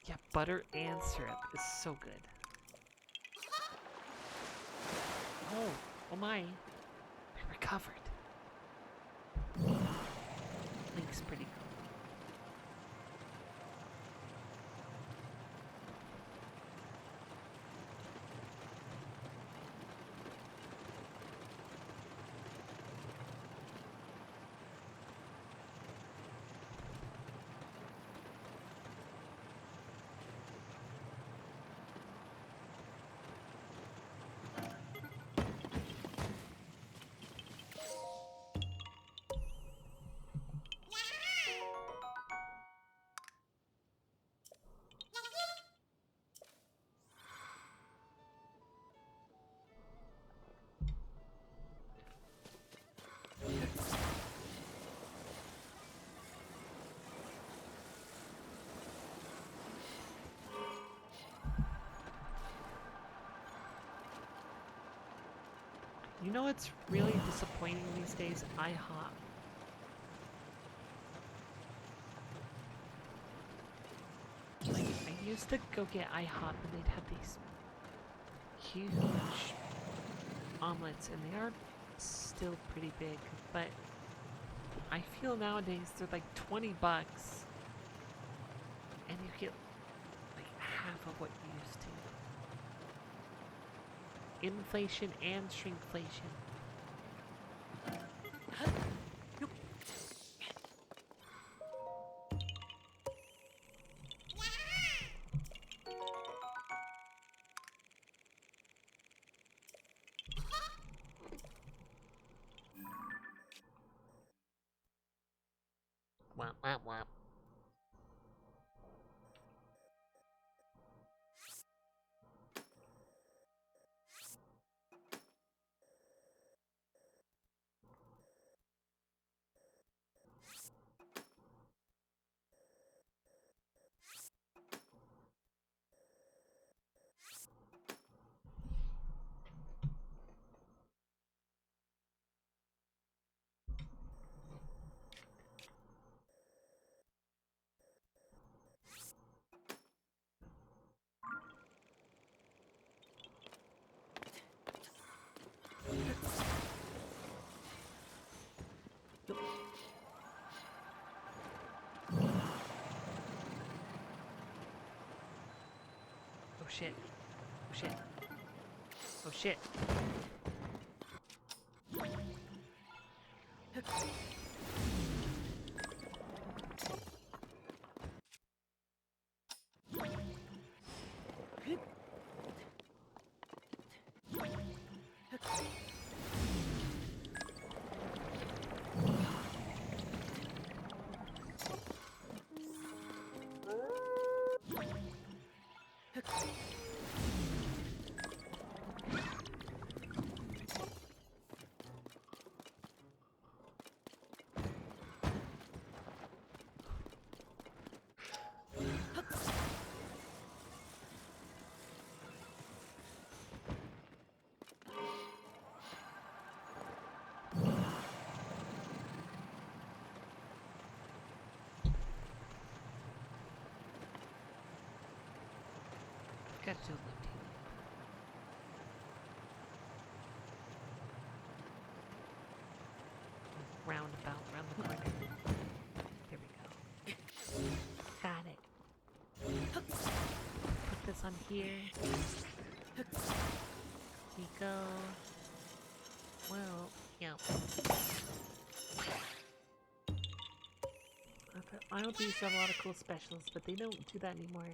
Yeah, butter and syrup is so good. Oh my. We recovered. Link's pretty cool. You know what's really disappointing these days? IHOP. Like, I used to go get IHOP and they'd have these huge omelets and they are still pretty big, but I feel nowadays they're like 20 bucks and you get like half of what you used to. Inflation and shrinkflation. shit. Oh shit. Oh shit. Gotta do a lifting. Roundabout, round the corner. There we go. Got it. Put this on here. Here you go. Well, yeah. ILDs have a lot of cool specials, but they don't do that anymore.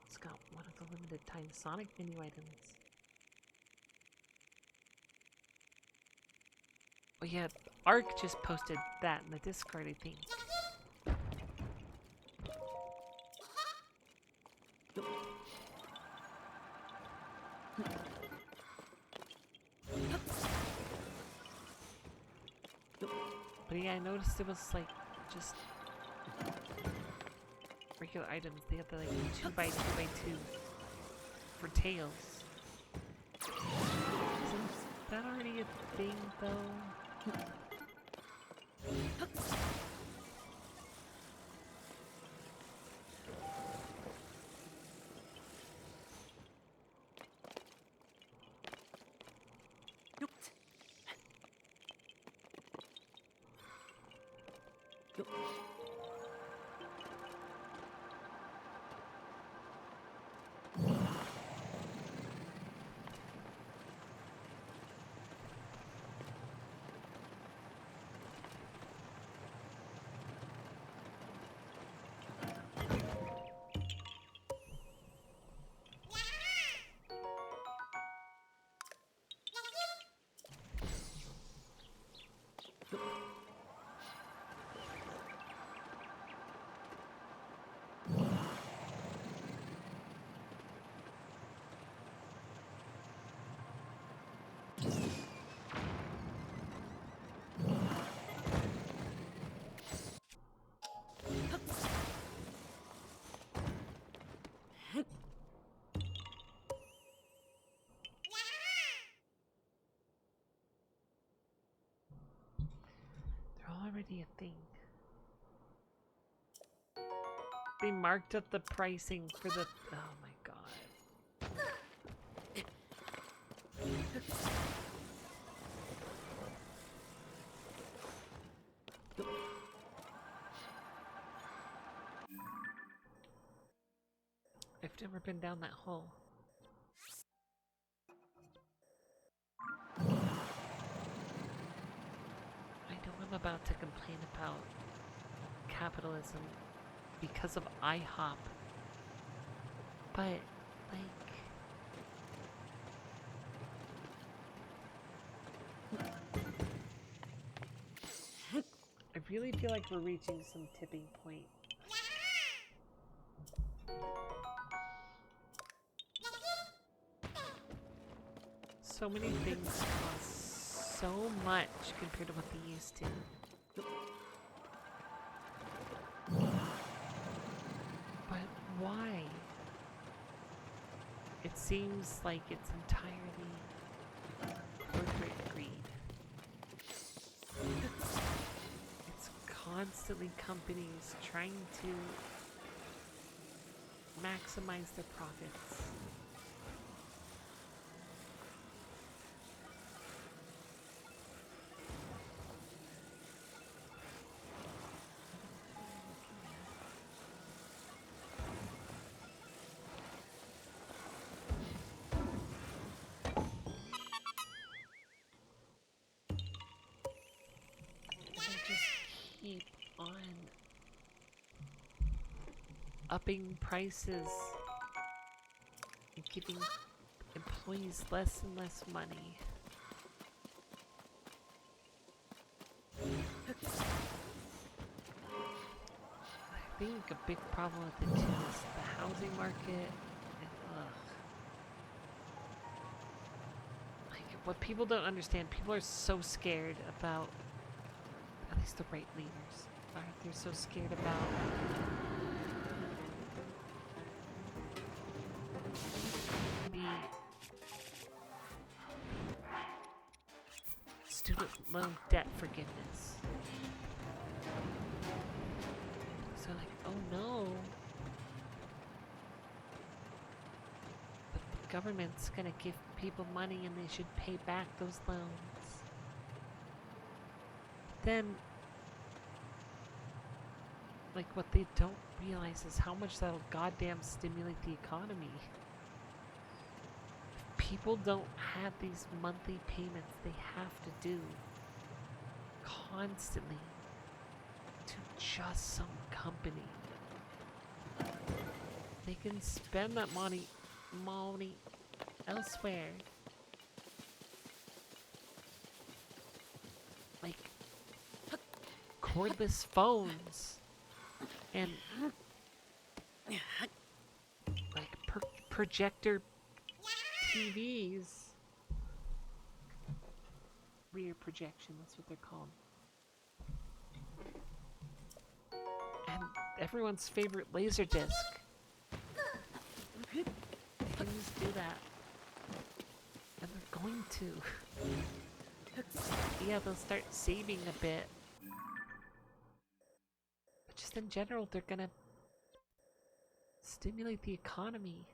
It's got one of the limited time Sonic menu items. Oh yeah, Ark just posted that in the Discord, I think. But yeah, I noticed it was like just regular items. They have the like 2x2x2 for tails. Isn't that already a thing though? Already a thing. They marked up the pricing for the. Oh my god. I've never been down that hole. I'm about to complain about capitalism because of IHOP, but like I really feel like we're reaching some tipping point. So many things cost so much compared to what they used to. But why? It seems like it's entirely corporate greed. It's constantly companies trying to maximize their profits. upping prices and giving employees less and less money. I think a big problem with it too is the housing market. And, like, what people don't understand, people are so scared about, at least the right leaders, they're so scared about the student loan debt forgiveness. So like, oh no, but the government's gonna give people money and they should pay back those loans. Then, like, what they don't realize is how much that'll goddamn stimulate the economy. If people don't have these monthly payments they have to do constantly to just some company, they can spend that money elsewhere. Like cordless phones and like projector TVs. Rear projection, that's what they're called. And everyone's favorite laser disc. Things do that. And they're going to. Yeah, they'll start saving a bit. But just in general, they're gonna stimulate the economy.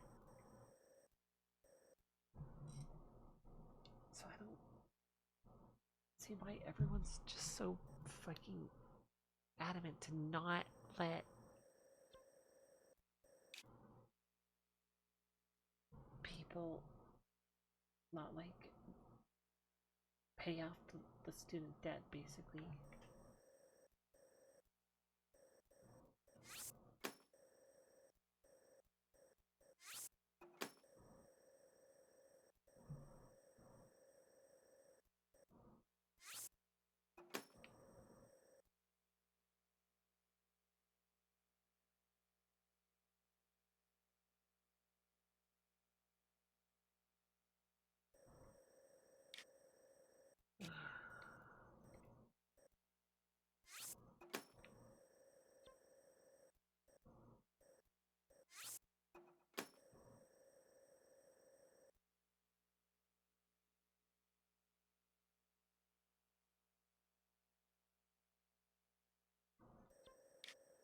So I don't see why everyone's just so fucking adamant to not let people not like pay off the student debt, basically.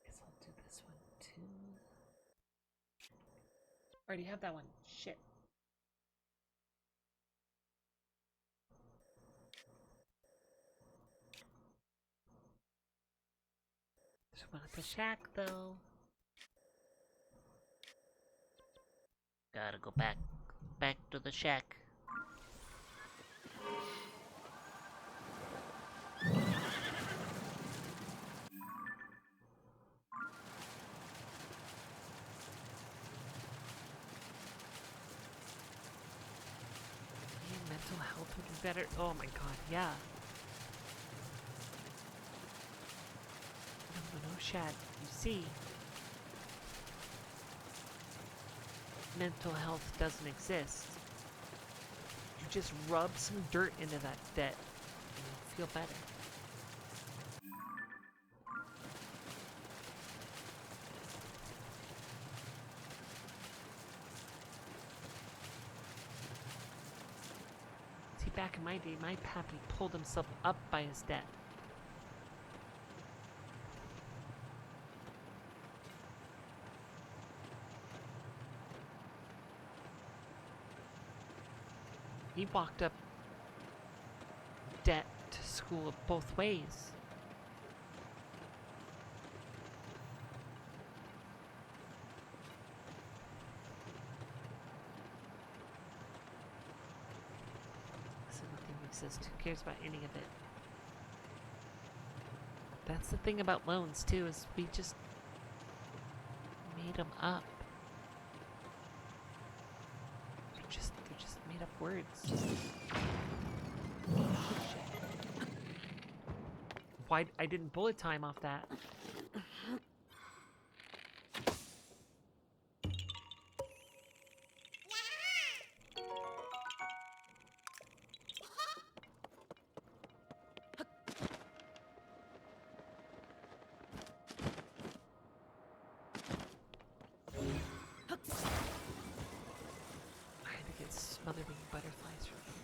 Guess I'll do this one too. Already have that one. Shit. There's one at the shack though. Gotta go back to the shack. Mental health would be better. Oh my god, yeah. No, Shad. You see, mental health doesn't exist. You just rub some dirt into that debt and you'll feel better. See, back in my day, my pappy pulled himself up by his debt. He walked up debt to school both ways. So nothing exists. Who cares about any of it? That's the thing about loans too, is we just made them up. They're just made up words. Shit. Why I didn't bullet time off that? Smothering butterflies from here.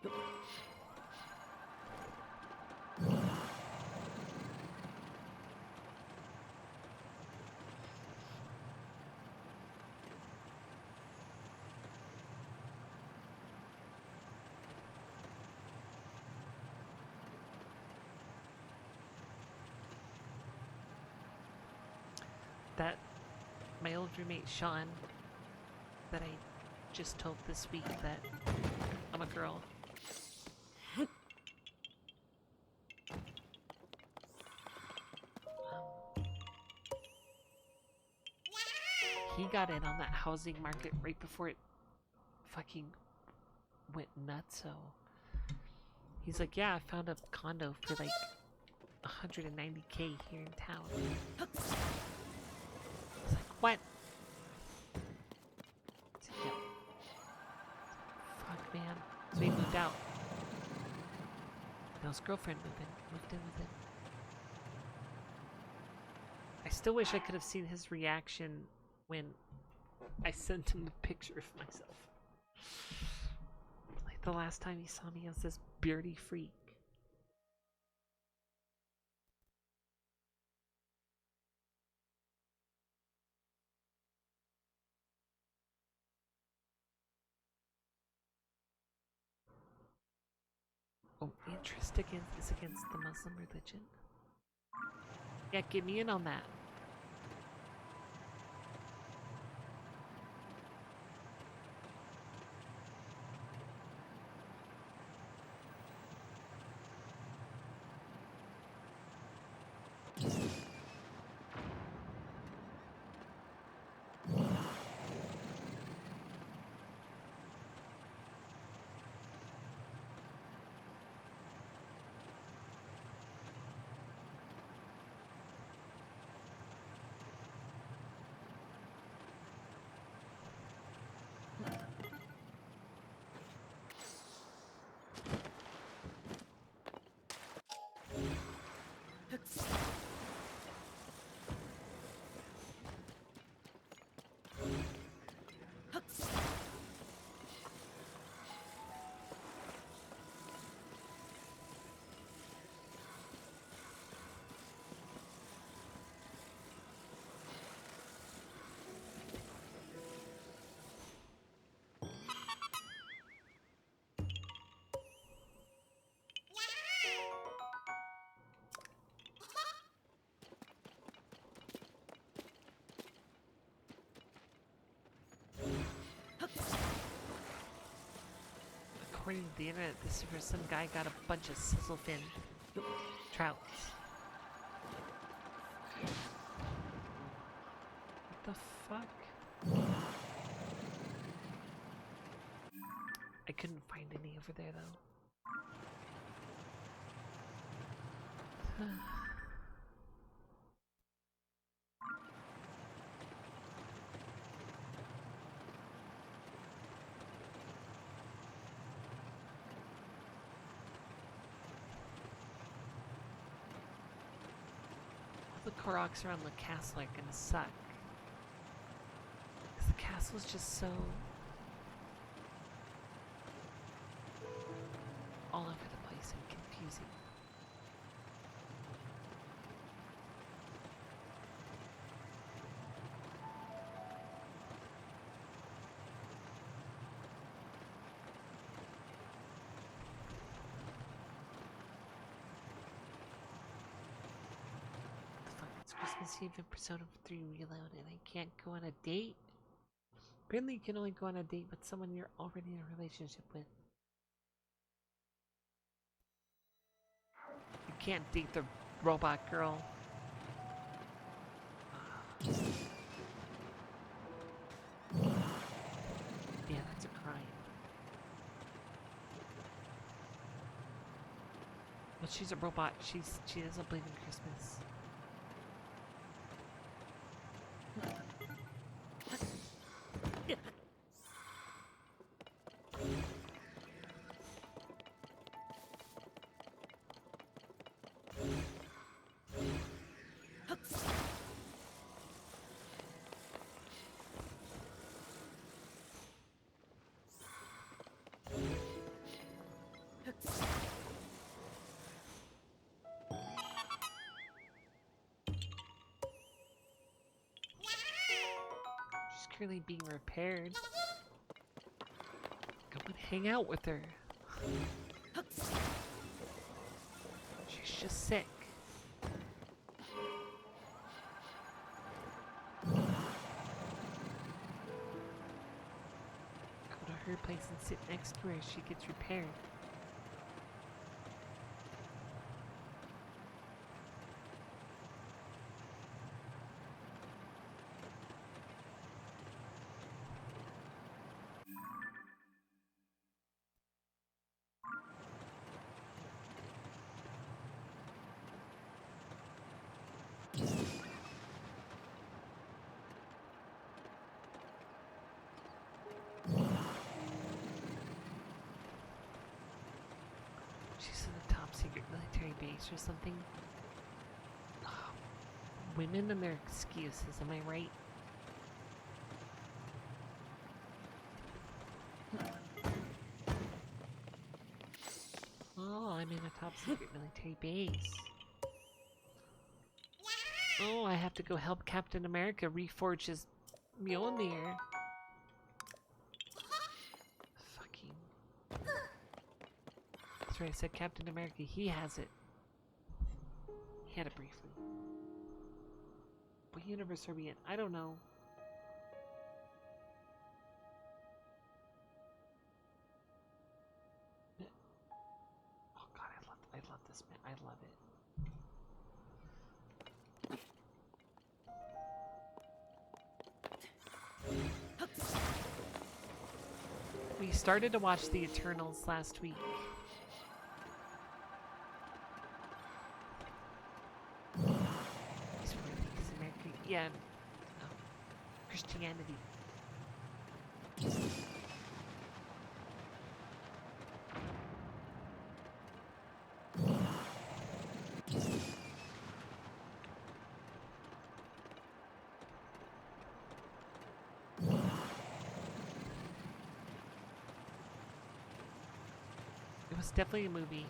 Okay. That my old roommate Sean that I just told this week that I'm a girl. He got in on that housing market right before it fucking went nuts. So he's like, yeah, I found a condo for like 190K here in town. What? Yep. Fuck, man. So he moved out. Now his girlfriend moved in with him. I still wish I could have seen his reaction when I sent him the picture of myself. Like the last time he saw me as this beardy freak. Oh, interest is against the Muslim religion? Yeah, get me in on that. According to the internet, this is where some guy got a bunch of sizzlefin trouts. What the fuck? I couldn't find any over there though. The Koroks around the castle are gonna suck. Because the castle's just so all over the place and confusing. Christmas Eve in Persona 3 Reloaded. I can't go on a date? Apparently you can only go on a date with someone you're already in a relationship with. You can't date the robot girl. Yeah, that's a crime. But she's a robot. She doesn't believe in Christmas. She's currently being repaired. Come and hang out with her. She's just sick. Go to her place and sit next to her as she gets repaired. She's in the top secret military base or something. Oh, women and their excuses, am I right? Oh, I'm in a top secret military base. Oh, I have to go help Captain America reforge his Mjolnir. Fucking. That's right, I said Captain America, he has it. He had it briefly. What universe are we in? I don't know. Oh god, I love this man. I love it. We started to watch The Eternals last week. He's American. Yeah. No. Christianity. It was definitely a movie.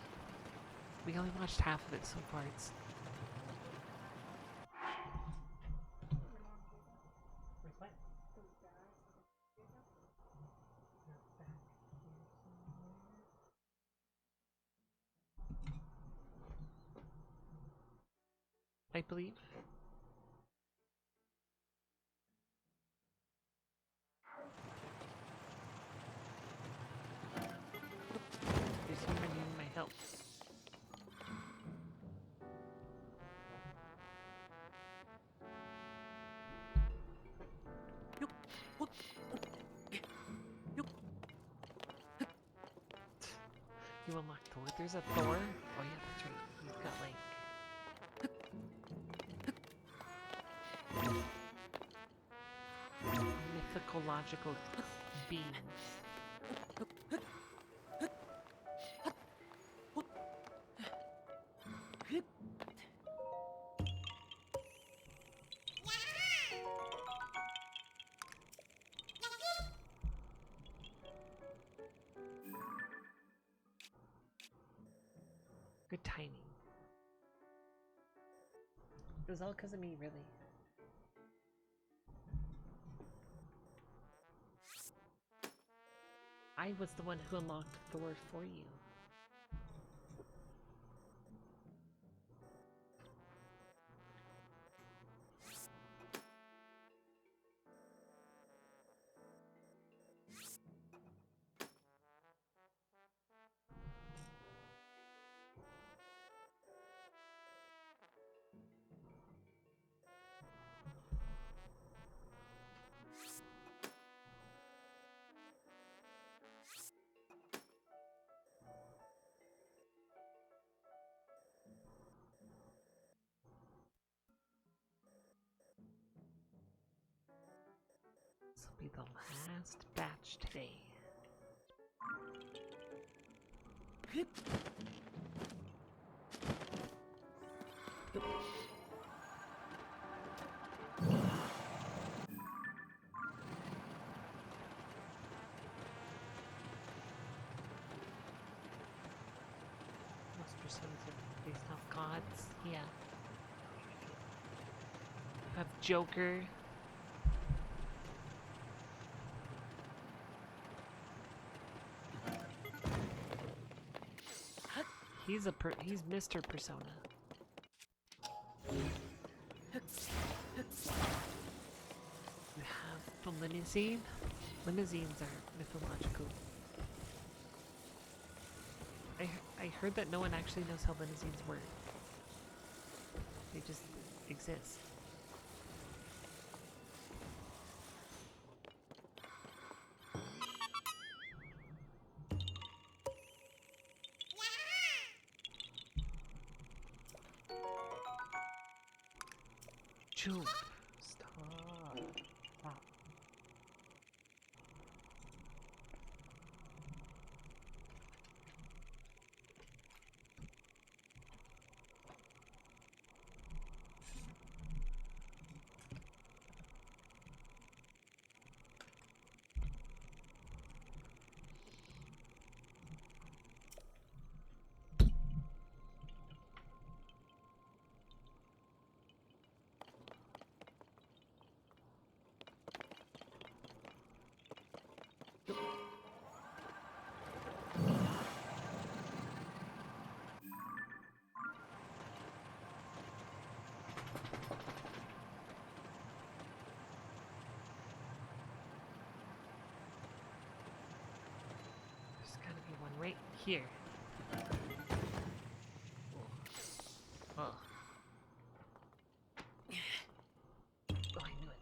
We only watched half of it so far. It's I believe. There's someone needing my help. You unlock Thor. There's a Thor. Oh yeah, that's right. He's got like mythological beings. Good timing. It was all because of me, really. I was the one who unlocked Thor for you. last batch today. Most personas are based off gods. Yeah. You have Joker. He's Mr. Persona. We have the limousine. Limousines are mythological. I heard that no one actually knows how limousines work. They just exist. Jump. Stop. Stop. There's gotta be one right here. Oh. Oh, I knew it.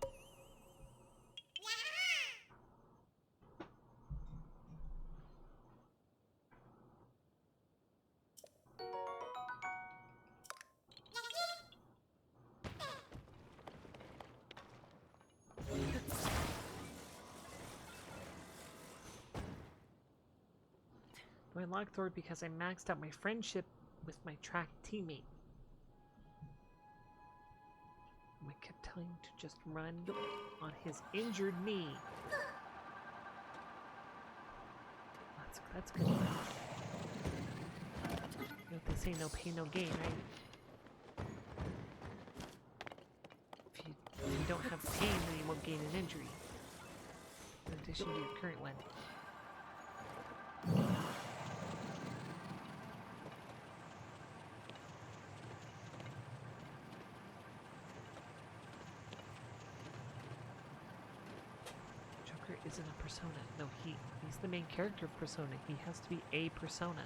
I locked Thor because I maxed out my friendship with my track teammate. I kept telling him to just run on his injured knee. That's good. You know what they say, no pain, no gain, right? If you don't have pain, then you won't gain an injury. In addition to your current one. Isn't a persona. No, he's the main character of Persona. He has to be a persona.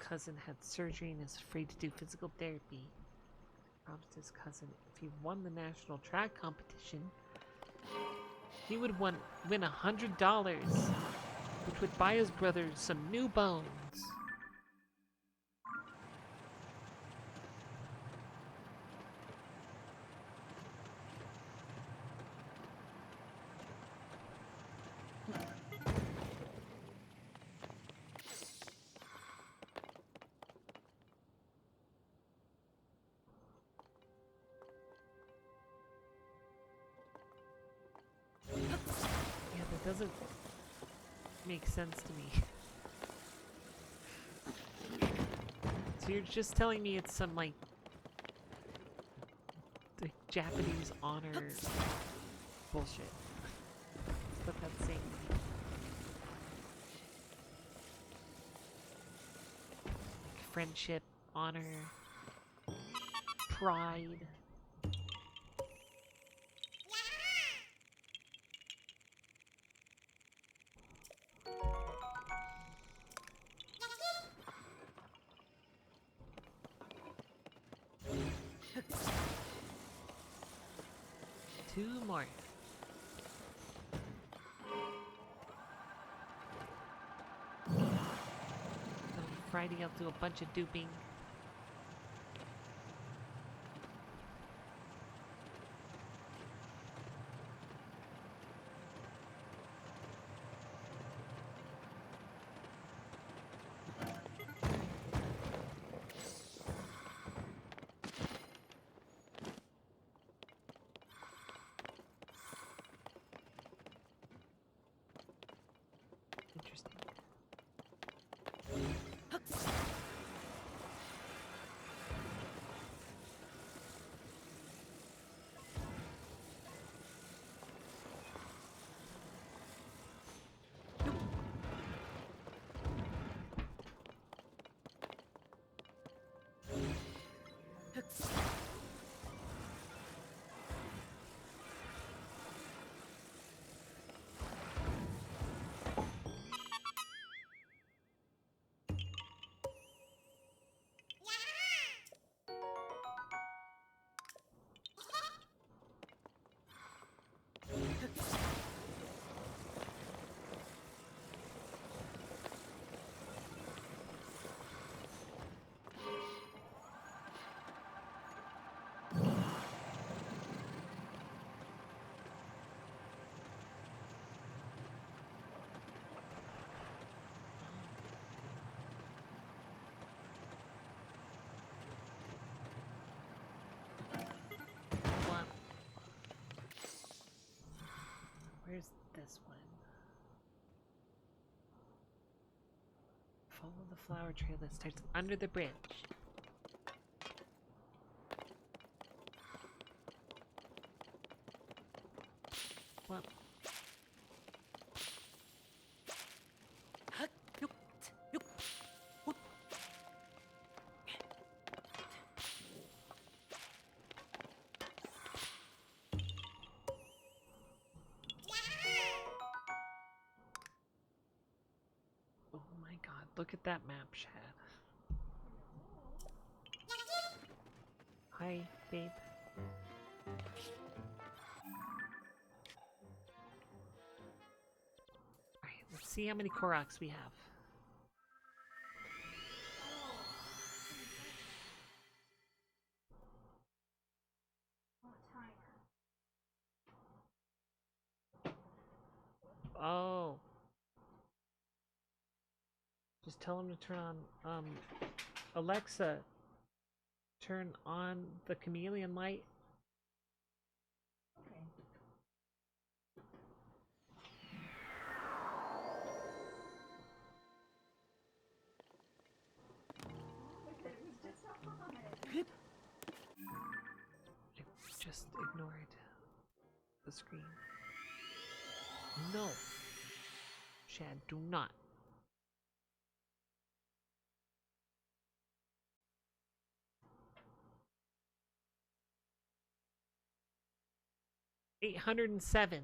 cousin had surgery and is afraid to do physical therapy. Promised his cousin if he won the national track competition, he would win $100, which would buy his brother some new bones. Doesn't make sense to me. So you're just telling me it's some like the Japanese honor bullshit. That's what that's saying to me. Like friendship, honor, pride. Two more. Friday I'll do a bunch of duping. Interesting. Where's this one? Follow the flower trail that starts under the bridge. Well. Look at that map, Chad. Hi, babe. Alright, let's see how many Koroks we have. Oh. Just tell him to turn on, Alexa, turn on the chameleon light. Okay. Just ignored the screen. No. Chad, do not. $807.